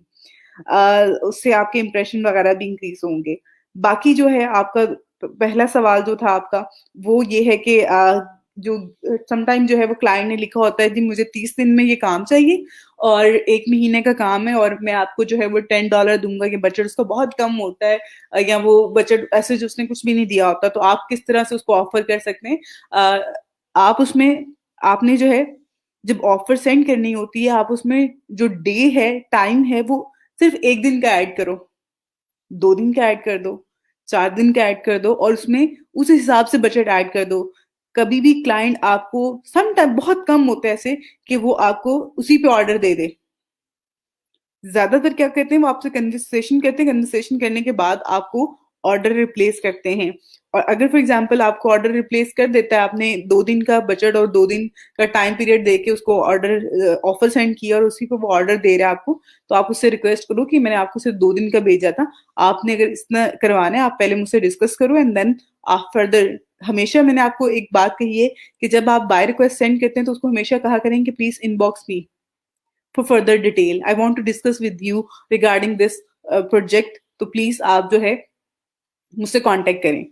उससे आपके इंप्रेशन वगैरह भी इंक्रीज़ होंगे। बाकी जो है आपका पहला सवाल जो था आपका, वो ये है कि जो समटाइम जो है वो क्लाइंट ने लिखा होता है कि मुझे 30 दिन में ये काम चाहिए और 1 महीने का काम है और मैं आपको जो है वो $10 दूँगा, ये बजट उसका बहुत कम होता है, या वो बजट ऐसे जो उसने कुछ भी नहीं दिया होता, तो आप किस तरह से उसको ऑफ़र कर सकते हैं। आप उसमें आपने जो है जब ऑफ़र सेंड करनी होती है, आप उसमें जो डे है, टाइम है, वो सिर्फ़ 1 दिन का ऐड करो, 2 दिन का ऐड कर दो, 4 दिन का ऐड कर दो और उसमें उस हिसाब से बजट ऐड कर दो। कभी भी क्लाइंट आपको सम टाइम बहुत कम होते हैं ऐसे कि वो आपको उसी पे ऑर्डर दे दे। ज़्यादातर क्या करते हैं वो आपसे कन्वर्सेशन करते हैं, कन्वर्सेशन करने के बाद आपको ऑर्डर रिप्लेस करते हैं। और अगर फॉर एग्ज़ाम्पल आपको ऑर्डर रिप्लेस कर देता है, आपने 2 दिन का बजट और 2 दिन का टाइम पीरियड देके उसको ऑफ़र सेंड किया और उसी पे वो ऑर्डर दे रहा है आपको, तो आप उससे रिक्वेस्ट करो कि मैंने आपको सिर्फ़ 2 दिन का भेजा था। आपने अगर इतना करवाना है, आप पहले मुझसे डिस्कस करो एंड देन आप फर्दर। हमेशा मैंने आपको एक बात कही है कि जब आप बाय रिक्वेस्ट सेंड करते हैं तो उसको हमेशा कहा करें कि please inbox me for further detail. I want to discuss with you regarding this project, तो प्लीज़ आप जो है मुझसे कांटेक्ट करें।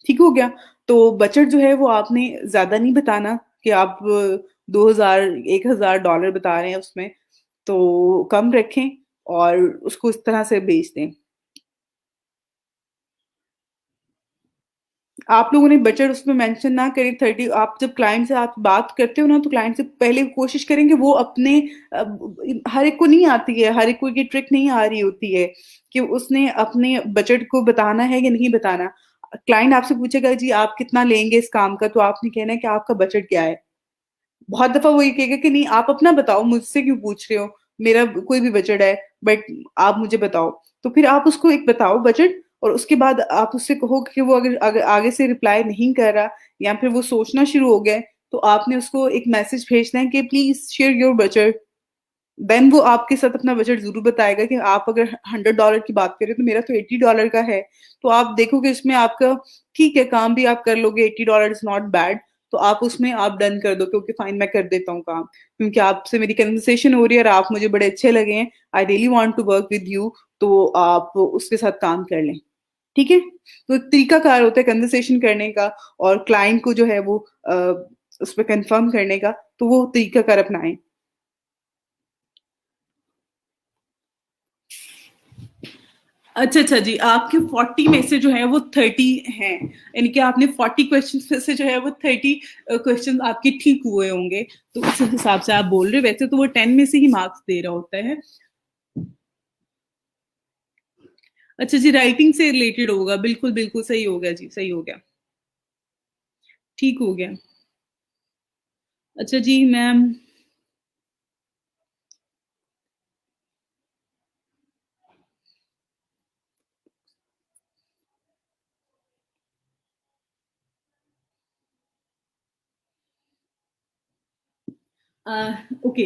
ठीक हो गया? तो बजट जो है वो आपने ज़्यादा नहीं बताना कि आप 2000 $1000 बता रहे हैं उसमें, तो कम रखें और उसको इस तरह से बेच दें। आप लोगों ने बजट उसमें मेंशन ना करें। 30 आप जब क्लाइंट से आप बात करते हो ना, तो क्लाइंट से पहले कोशिश करें कि वो अपने हर एक को नहीं आती है, हर एक को ये ट्रिक नहीं आ रही होती है कि उसने अपने बजट को बताना है या नहीं बताना। क्लाइंट आपसे पूछेगा जी आप कितना लेंगे इस काम का, तो आपने कहना है कि आपका बजट क्या है। बहुत दफ़ा वो ये कहेगा कि नहीं आप अपना बताओ, मुझसे क्यों पूछ रहे हो? मेरा कोई भी बजट है, बट आप मुझे बताओ। तो फिर आप उसको एक बताओ बजट और उसके बाद आप उससे कहो कि वो अगर अगर आगे से रिप्लाई नहीं कर रहा या फिर वो सोचना शुरू हो गया है, तो आपने उसको एक मैसेज भेजना है कि please share your budget. Then वो आपके साथ अपना बजट ज़रूर बताएगा कि आप अगर $100 की बात करें तो मेरा तो $80 का है। तो आप देखोगे इसमें आपका ठीक है, काम भी आप कर लोगे, $80 इज़ नॉट बैड। तो आप उसमें आप डन कर दो कि ओके फाइन मैं कर देता हूँ काम। क्योंकि आपसे मेरी कन्वर्सेशन हो रही है और आप मुझे बड़े अच्छे लगे हैं। I really want to work with you, तो आप उसके साथ काम कर लें। ठीक है? तो एक तरीकाकार होता है कन्वर्सेशन करने का और क्लाइंट को जो है वो उस पे कन्फर्म करने का, तो वो तरीकाकार अपनाएँ। अच्छा, अच्छा जी, आपके 40 में से जो है वो 30 हैं, यानी कि आपने 40 क्वेश्चंस में से जो है वो 30 क्वेश्चंस आपके ठीक हुए होंगे, तो उस हिसाब से आप बोल रहे हो, वैसे तो वो 10 में से ही मार्क्स दे रहा होता है। अच्छा जी, राइटिंग से रिलेटेड होगा, बिल्कुल, बिल्कुल सही हो गया जी, सही हो गया, ठीक हो गया। अच्छा जी, मैम ओके।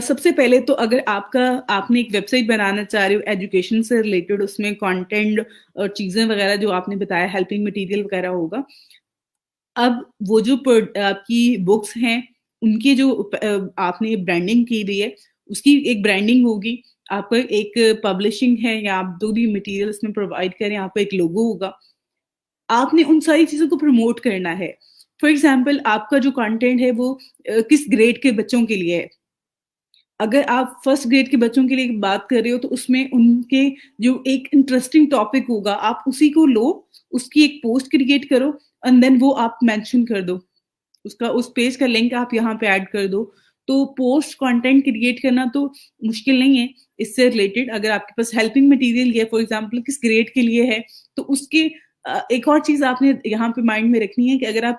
सबसे पहले तो अगर आपने एक वेबसाइट बनाना चाह रहे हो एजुकेशन से रिलेटेड, उसमें कंटेंट और चीज़ें वगैरह जो आपने बताया हेल्पिंग मटेरियल वगैरह होगा। अब वो जो आपकी बुक्स हैं, उनकी जो आपने ब्रांडिंग की हुई है, उसकी एक ब्रांडिंग होगी। आपका एक पब्लिशिंग है या आप जो भी मटेरियल उसमें प्रोवाइड करें, आपका एक लोगो होगा। आपने उन सारी चीज़ों को प्रमोट करना है। फॉर एग्ज़ाम्पल आपका जो कंटेंट है वो किस ग्रेड के बच्चों के लिए है। अगर आप फर्स्ट ग्रेड के बच्चों के लिए बात कर रहे हो तो उसमें उनके जो एक इंटरेस्टिंग टॉपिक होगा आप उसी को लो, उसकी एक पोस्ट क्रिएट करो एंड देन वो आप मेंशन कर दो। उसका उस पेज का लिंक आप यहाँ पे ऐड कर दो। तो पोस्ट कंटेंट क्रिएट करना तो मुश्किल नहीं है। इससे रिलेटेड अगर आपके पास हेल्पिंग मटेरियल है फॉर एग्ज़ाम्पल किस ग्रेड के लिए है, तो उसके एक और चीज़ आपने यहाँ पे माइंड में रखनी है कि अगर आप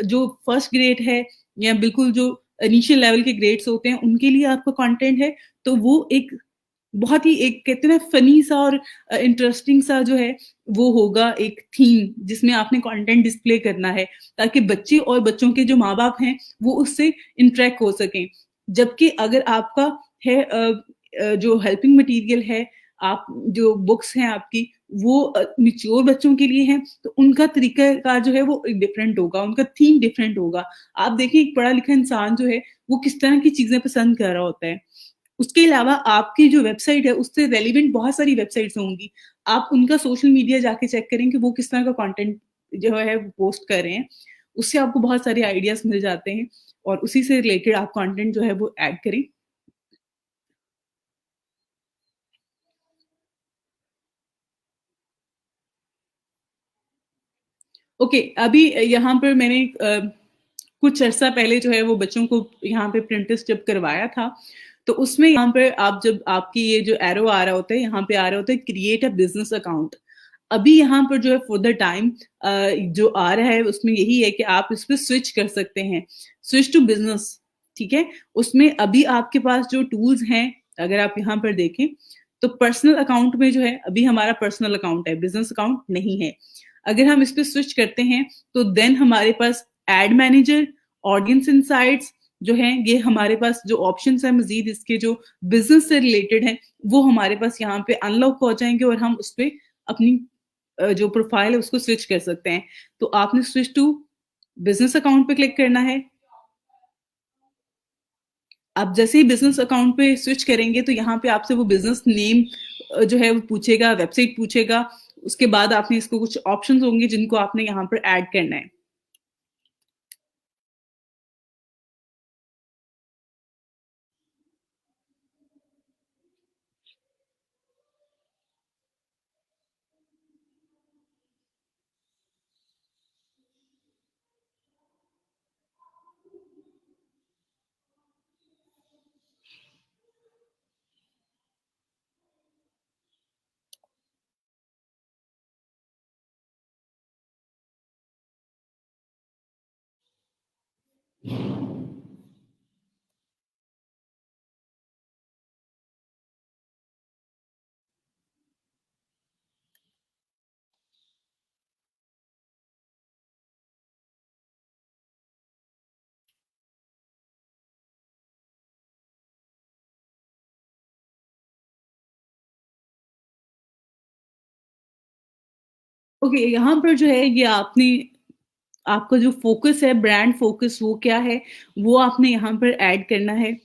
जो फर्स्ट ग्रेड है या बिल्कुल जो इनिशियल लेवल के ग्रेड्स होते हैं उनके लिए आपका कंटेंट है, तो वो एक बहुत ही एक कहते हैं ना फनी सा और इंटरेस्टिंग सा जो है वो होगा एक थीम जिसमें आपने कंटेंट डिस्प्ले करना है ताकि बच्चे और बच्चों के जो माँ-बाप हैं वो उससे इंटरेक्ट हो सकें। जबकि अगर आपका है जो हेल्पिंग मटेरियल है, आप जो बुक्स हैं आपकी वो मैच्योर बच्चों के लिए हैं, तो उनका तरीकाकार जो है वो डिफरेंट होगा, उनका थीम डिफरेंट होगा। आप देखिए एक पढ़ा-लिखा इंसान जो है, वो किस तरह की चीज़ें पसंद कर रहा होता है। उसके अलावा आपकी जो वेबसाइट है, उससे रेलेवेंट बहुत सारी वेबसाइट्स होंगी। आप उनका सोशल मीडिया जाके चेक करें कि वो किस तरह का कंटेंट जो है वो पोस्ट कर रहे हैं। उससे आपको बहुत सारे आइडियाज़ मिल जाते हैं और उसी से रिलेटेड आप कंटेंट जो है वो ऐड करें। ओके, अभी यहाँ पर मैंने कुछ अर्सा पहले जो है वो बच्चों को यहाँ पे प्रिंट टेस्ट जब करवाया था, तो उसमें यहाँ पर आप जब आपकी ये जो एरो आ रहा होता है, यहाँ पे आ रहा होता है क्रिएट अ बिज़नेस अकाउंट। अभी यहाँ पर जो है फॉर द टाइम जो आ रहा है उसमें यही है कि आप इस पे स्विच कर सकते हैं, स्विच टू बिज़नेस, ठीक है? उसमें अभी आपके पास जो टूल्स हैं, अगर आप यहाँ पर देखें, तो पर्सनल अकाउंट में जो है अभी हमारा पर्सनल अकाउंट है, बिज़नेस अकाउंट नहीं है। अगर हम इस पे स्विच करते हैं, तो देन हमारे पास एड मैनेजर, ऑडियंस इनसाइट्स जो हैं, ये हमारे पास जो ऑप्शंस हैं मज़ीद इसके जो बिज़नेस से रिलेटेड हैं, वो हमारे पास यहाँ पे अनलॉक हो जाएँगे और हम उसपे अपनी जो प्रोफ़ाइल है उसको स्विच कर सकते हैं। तो आपने स्विच टू बिज़नेस अकाउंट पे क्लिक करना है। आप जैसे ही बिज़नेस अकाउंट पे स्विच करेंगे तो यहाँ पे आपसे वो बिज़नेस नेम जो है वो पूछेगा, वेबसाइट पूछेगा। उसके बाद आपने इसको कुछ ऑप्शंस होंगे जिनको आपने यहाँ पर ऐड करना है। ओके, यहाँ पर जो है ये आपने आपका जो फ़ोकस है, ब्रांड फ़ोकस वो क्या है, वो आपने यहाँ पर ऐड करना है।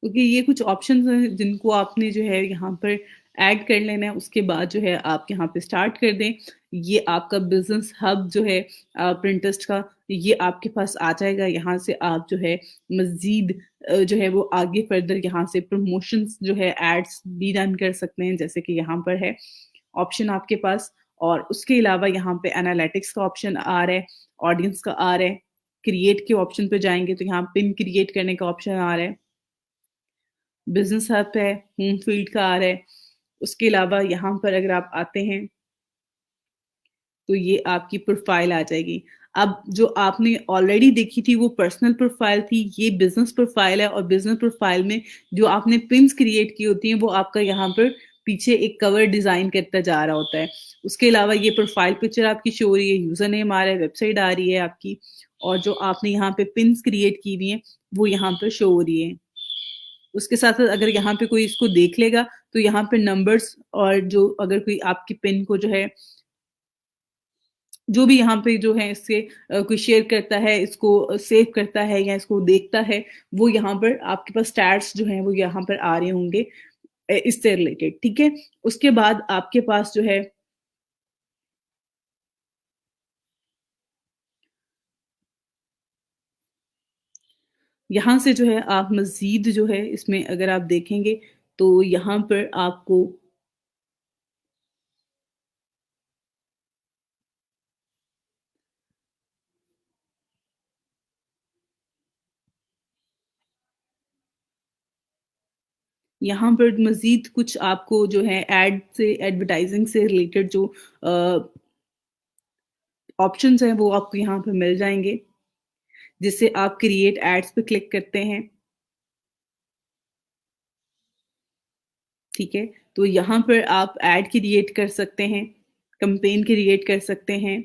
क्योंकि ये कुछ ऑप्शंस हैं जिनको आपने जो है यहाँ पर ऐड कर लेना है, उसके बाद जो है आप यहाँ पे स्टार्ट कर दें। ये आपका बिज़नेस हब जो है प्रिंटिस्ट का, ये आपके पास आ जाएगा। यहाँ से आप जो है मज़ीद जो है वो आगे फर्दर यहाँ से प्रमोशंस जो है एड्स भी रन कर सकते हैं, जैसे कि यहाँ पर है ऑप्शन आपके पास। और उसके अलावा यहाँ पे एनालिटिक्स का ऑप्शन आ रहा है, ऑडियंस का आ रहा है, क्रिएट के ऑप्शन पे जाएँगे तो यहाँ पिन क्रिएट करने का ऑप्शन आ रहा है। बिज़नेस हब है, होम फ़ील्ड का आ रहा है। उसके अलावा यहाँ पर अगर आप आते हैं, तो ये आपकी प्रोफ़ाइल आ जाएगी। अब जो आपने ऑलरेडी देखी थी वो पर्सनल प्रोफ़ाइल थी, ये बिज़नेस प्रोफ़ाइल है और बिज़नेस प्रोफ़ाइल में जो आपने पिन्स क्रिएट की होती हैं, वो आपका यहाँ पर पीछे एक कवर डिज़ाइन करता जा रहा होता है। उसके अलावा ये प्रोफ़ाइल पिक्चर आपकी शो हो रही है, यूज़र नेम आ रहा है, वेबसाइट आ रही है आपकी और जो आपने यहाँ पे पिन्स क्रिएट की हुई हैं, वो यहाँ पर शो हो रही हैं। उसके साथ-साथ अगर यहाँ पे कोई इसको देख लेगा, तो यहाँ पे नंबर्स और जो अगर कोई आपकी पिन को जो है जो भी यहाँ पे जो है इससे कोई शेयर करता है, इसको सेव करता है या इसको देखता है, वो यहाँ पर आपके पास स्टैट्स जो हैं वो यहाँ पर आ रहे होंगे इससे रिलेटेड, ठीक है? उसके बाद आपके पास जो है यहाँ से जो है आप मज़ीद जो है इसमें अगर आप देखेंगे, तो यहाँ पर आपको यहाँ पर मज़ीद कुछ आपको जो है एड से एडवर्टाइज़िंग से रिलेटेड जो अ, ऑप्शंस हैं वो आपको यहाँ पे मिल जाएँगे। जिससे आप क्रिएट एड्स पे क्लिक करते हैं, ठीक है? तो यहाँ पर आप एड क्रिएट कर सकते हैं, कैम्पेन क्रिएट कर सकते हैं।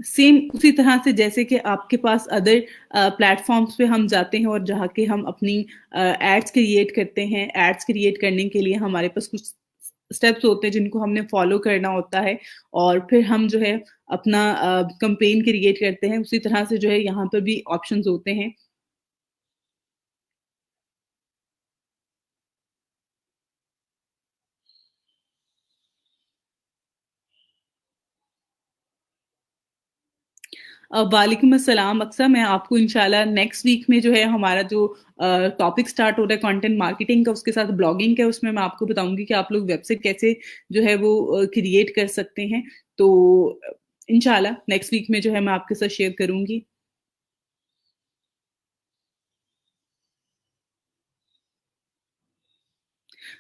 सेम उसी तरह से जैसे कि आपके पास अदर प्लेटफ़ॉर्म्स पे हम जाते हैं और जहाँ के हम अपनी एड्स क्रिएट करते हैं। एड्स क्रिएट करने के लिए हमारे पास कुछ स्टेप्स होते हैं जिनको हमने फ़ॉलो करना होता है और फिर हम जो है अपना कैम्पेन क्रिएट करते हैं। उसी तरह से जो है यहाँ पर भी ऑप्शंस होते हैं। वालेकुम अस्सलाम अक्सा, मैं आपको इंशाल्लाह नेक्स्ट वीक में जो है हमारा जो टॉपिक स्टार्ट हो रहा है कंटेंट मार्केटिंग का, उसके साथ ब्लॉगिंग का, उसमें मैं आपको बताऊँगी कि आप लोग वेबसाइट कैसे जो है वो क्रिएट कर सकते हैं। तो इंशाल्लाह नेक्स्ट वीक में जो है मैं आपके साथ शेयर करूँगी।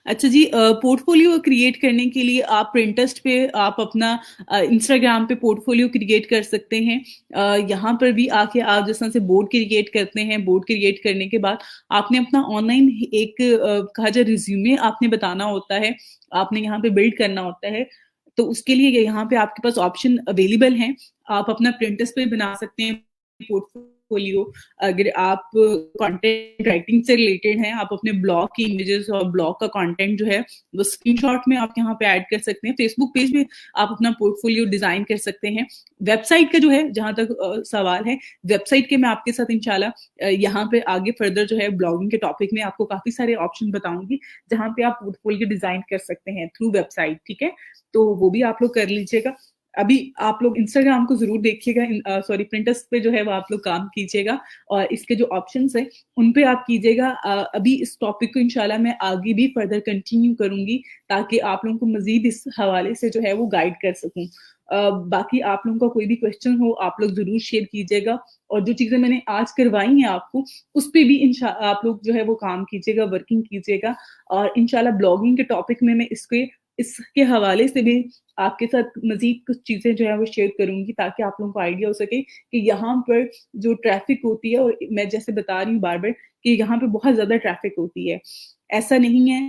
अच्छा जी, पोर्टफोलियो क्रिएट करने के लिए आप पिंटरेस्ट पे आप अपना इंस्टाग्राम पे पोर्टफोलियो क्रिएट कर सकते हैं। यहाँ पर भी आके आप जिस तरह से बोर्ड क्रिएट करते हैं, बोर्ड क्रिएट करने के बाद आपने अपना ऑनलाइन एक कहा जाए रिज्यूमे आपने बताना होता है, आपने यहाँ पे बिल्ड करना होता है। तो उसके लिए यहाँ पे आपके पास ऑप्शन अवेलेबल हैं। आप अपना पिंटरेस्ट पे बना सकते हैं पोर्टफोलियो। अगर आप कंटेंट राइटिंग से रिलेटेड हैं, आप अपने ब्लॉग की इमेजेस और ब्लॉग का कंटेंट जो है वो स्क्रीनशॉट में आप यहाँ पे ऐड कर सकते हैं। फेसबुक पेज पे आप अपना पोर्टफोलियो डिजाइन कर सकते हैं। वेबसाइट का जो है जहां तक सवाल है, वेबसाइट के मैं आपके साथ इंशाल्लाह यहाँ पे आगे फर्दर जो है ब्लॉगिंग के टॉपिक में आपको काफी सारे ऑप्शन बताऊंगी जहां पे आप पोर्टफोलियो डिजाइन कर सकते हैं थ्रू वेबसाइट, ठीक है? तो वो भी आप लोग कर लीजिएगा। अभी आप लोग इंस्टाग्राम को ज़रूर देखिएगा, सॉरी पिंटरेस्ट पे जो है वो आप लोग काम कीजिएगा और इसके जो ऑप्शंस हैं, उन पे आप कीजिएगा। अभी इस टॉपिक को इंशाल्लाह मैं आगे भी फर्दर कंटिन्यू करूँगी ताकि आप लोगों को मज़ीद इस हवाले से जो है वो गाइड कर सकूँ। बाकी आप लोगों का कोई भी क्वेश्चन हो, आप लोग ज़रूर शेयर कीजिएगा और जो चीज़ें मैंने आज करवाई हैं आपको, उस पे भी आप लोग जो है वो काम कीजिएगा, वर्किंग कीजिएगा और इंशाल्लाह ब्लॉगिंग के टॉपिक में मैं इसके हवाले से भी आपके साथ मज़ीद कुछ चीज़ें जो है वो शेयर करूँगी ताकि आप लोगों को आइडिया हो सके कि यहाँ पर जो ट्रैफ़िक होती है और मैं जैसे बता रही हूँ बार-बार कि यहाँ पे बहुत ज़्यादा ट्रैफ़िक होती है। ऐसा नहीं है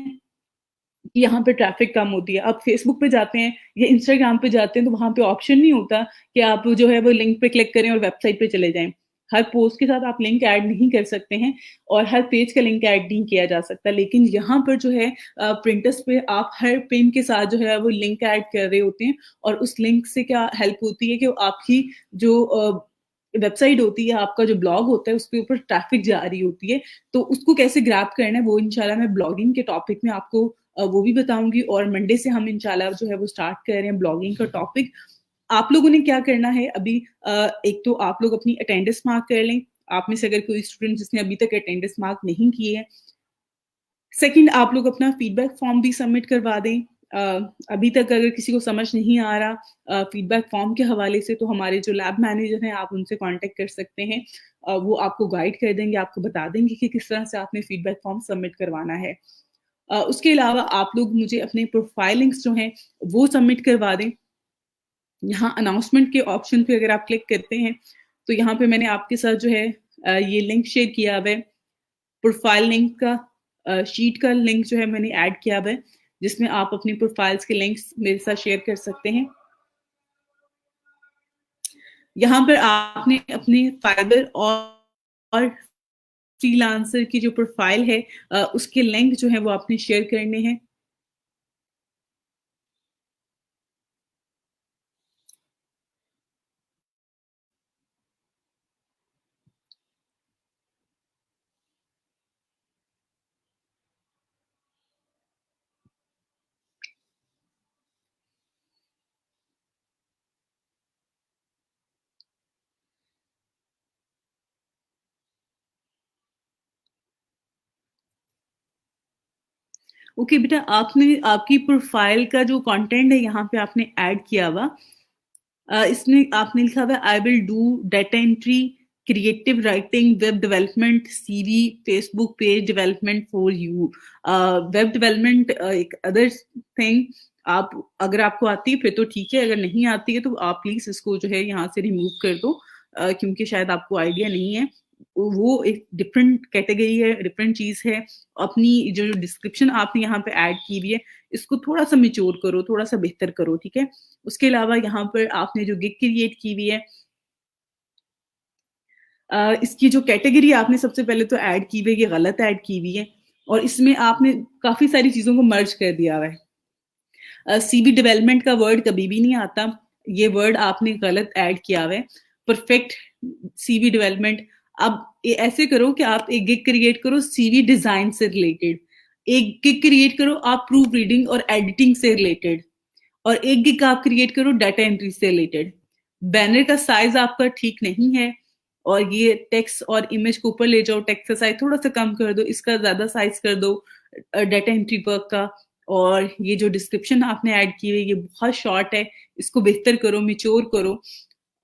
कि यहाँ पे ट्रैफ़िक कम होती है। आप फ़ेसबुक पे जाते हैं या इंस्टाग्राम पे जाते हैं तो वहाँ पे ऑप्शन नहीं होता कि आप जो है वो लिंक पे क्लिक करें और वेबसाइट पे चले जाएँ। हर पोस्ट के साथ आप लिंक ऐड नहीं कर सकते हैं और हर पेज का लिंक ऐड नहीं किया जा सकता। लेकिन यहाँ पर जो है पिंटरेस्ट पे आप हर पिन के साथ जो है वो लिंक ऐड कर रहे होते हैं और उस लिंक से क्या हेल्प होती है कि आपकी जो वेबसाइट होती है, आपका जो ब्लॉग होता है उसके ऊपर ट्रैफ़िक जा रही होती है। तो उसको कैसे ग्रैब करना है वो इंशाल्लाह मैं ब्लॉगिंग के टॉपिक में आपको वो भी बताऊँगी और मंडे से हम इंशाल्लाह जो है वो स्टार्ट कर रहे हैं ब्लॉगिंग का टॉपिक। आप लोगों ने क्या करना है अभी, एक तो आप लोग अपनी अटेंडेंस मार्क कर लें। आप में से अगर कोई स्टूडेंट जिसने अभी तक अटेंडेंस मार्क नहीं किए हैं, सेकंड आप लोग अपना फीडबैक फॉर्म भी सबमिट करवा दें। अ, अभी तक अगर किसी को समझ नहीं आ रहा फीडबैक फॉर्म के हवाले से तो हमारे जो लैब मैनेजर हैं आप उनसे कांटेक्ट कर सकते हैं। वो आपको गाइड कर देंगे, आपको बता देंगे कि किस तरह से आपने फीडबैक फॉर्म सबमिट करवाना है। उसके अलावा आप लोग मुझे अपने प्रोफाइल लिंक्स जो हैं वो सबमिट करवा दें। यहाँ अनाउंसमेंट के ऑप्शन पे अगर आप क्लिक करते हैं, तो यहाँ पे मैंने आपके साथ जो है ये लिंक शेयर किया हुआ है। प्रोफाइल लिंक का शीट का लिंक जो है मैंने ऐड किया हुआ है, जिसमें आप अपनी प्रोफाइल्स के लिंक्स मेरे साथ शेयर कर सकते हैं। यहाँ पर आपने अपने फाइवर और फ्रीलांसर की जो प्रोफाइल है उसके लिंक जो है वो आपने शेयर करने हैं। ओके बेटा, आपने आपकी प्रोफाइल का जो कंटेंट है यहाँ पे आपने ऐड किया हुआ, इसमें आपने लिखा हुआ है I will do data entry, creative writing, web development, CV, Facebook page development for you. Web development एक अदर थिंग, आप अगर आपको आती है फिर तो ठीक है, अगर नहीं आती है तो आप प्लीज़ इसको जो है यहाँ से रिमूव कर दो, क्योंकि शायद आपको आइडिया नहीं है। वो एक डिफरेंट कैटेगरी है, डिफरेंट चीज़ है। अपनी जो डिस्क्रिप्शन आपने यहाँ पे ऐड की हुई है, इसको थोड़ा-सा मैच्योर करो, थोड़ा-सा बेहतर करो, ठीक है? उसके अलावा यहाँ पर आपने जो गिग क्रिएट की हुई है, इसकी जो कैटेगरी आपने सबसे पहले तो ऐड की हुई है, ये गलत ऐड की हुई है और इसमें आपने काफ़ी सारी चीज़ों को मर्ज कर दिया हुआ है। सीवी डेवलपमेंट का वर्ड कभी भी नहीं आता, ये वर्ड आपने गलत ऐड किया हुआ है। परफेक्ट सीवी डेवलपमेंट, अब ऐसे करो कि आप एक गिग क्रिएट करो सीवी डिजाइन से रिलेटेड, एक गिग क्रिएट करो आप प्रूफ रीडिंग और एडिटिंग से रिलेटेड, और एक गिग आप क्रिएट करो डाटा एंट्री से रिलेटेड। बैनर का साइज आपका ठीक नहीं है और ये टेक्स्ट और इमेज को ऊपर ले जाओ, टेक्स्ट का साइज थोड़ा सा कम कर दो, इसका ज्यादा साइज कर दो डाटा एंट्री वर्क का। और ये जो डिस्क्रिप्शन आपने ऐड की है ये बहुत शॉर्ट है, इसको बेहतर करो, मिच्योर करो।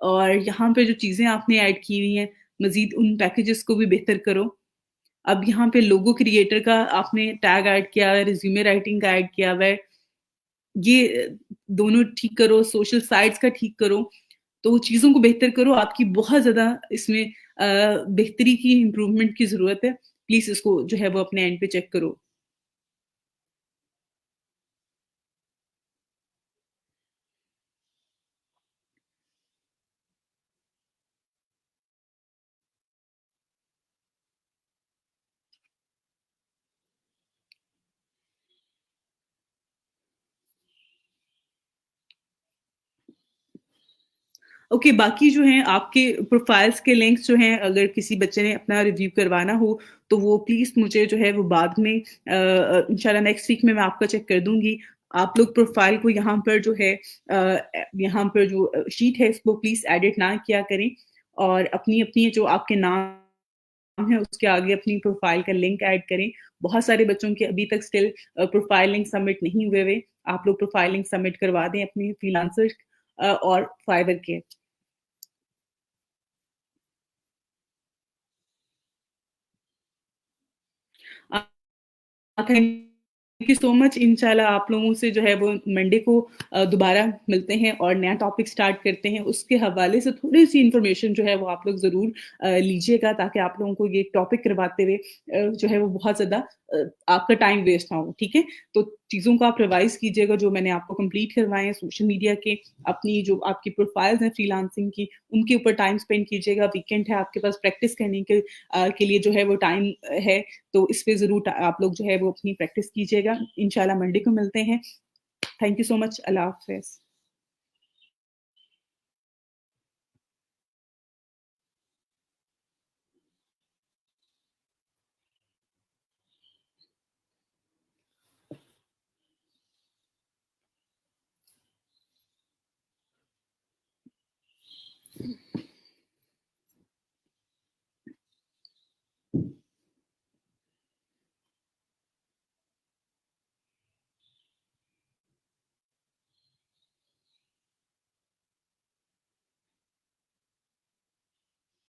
और यहाँ पे जो चीजें आपने ऐड की हुई हैं मजीद उन पैकेजेस को भी बेहतर करो। अब यहाँ पे लोगो क्रिएटर का आपने टैग ऐड किया हुआ है, रिज्यूमे राइटिंग का ऐड किया हुआ है, ये दोनों ठीक करो, सोशल साइट्स का ठीक करो, तो चीज़ों को बेहतर करो। आपकी बहुत ज़्यादा इसमें बेहतरी की, इम्प्रूवमेंट की ज़रूरत है। प्लीज़ इसको जो है वो अपने एंड पे चेक करो। ओके, बाकी जो हैं आपके प्रोफाइल्स के लिंक्स जो हैं, अगर किसी बच्चे ने अपना रिव्यू करवाना हो, तो वो प्लीज़ मुझे जो है वो बाद में इंशाल्लाह नेक्स्ट वीक में मैं आपका चेक कर दूँगी। आप लोग प्रोफाइल को यहाँ पर जो है यहाँ पर जो शीट है इसको प्लीज़ एडिट ना किया करें और अपनी-अपनी जो आपके नाम है उसके आगे अपनी प्रोफाइल का लिंक ऐड करें। बहुत सारे बच्चों के अभी तक स्टिल प्रोफाइल लिंक सबमिट नहीं हुए हुए। आप लोग प्रोफाइल लिंक सबमिट करवा दें अपने फ्रीलांसर और फाइवर के। Thank you so much. इंशाल्लाह आप लोगों से जो है वो मंडे को दोबारा मिलते हैं और नया टॉपिक स्टार्ट करते हैं। उसके हवाले से थोड़ी-सी इन्फॉर्मेशन जो है वो आप लोग ज़रूर लीजिएगा, ताकि आप लोगों को ये टॉपिक करवाते हुए जो है वो बहुत ज़्यादा आपका टाइम वेस्ट ना हो, ठीक है? तो चीज़ों को आप रिवाइज़ कीजिएगा जो मैंने आपको कंप्लीट करवाए हैं सोशल मीडिया के, अपनी जो आपकी प्रोफाइल्स हैं फ्रीलांसिंग की, उनके ऊपर टाइम स्पेंड कीजिएगा। वीकेंड है आपके पास, प्रैक्टिस करने के लिए जो है वो टाइम है, तो इस पे ज़रूर आप लोग जो है वो अपनी प्रैक्टिस कीजिएगा। इंशाल्लाह मंडे को मिलते हैं। Thank you so much. अल्लाह हाफ़िज़।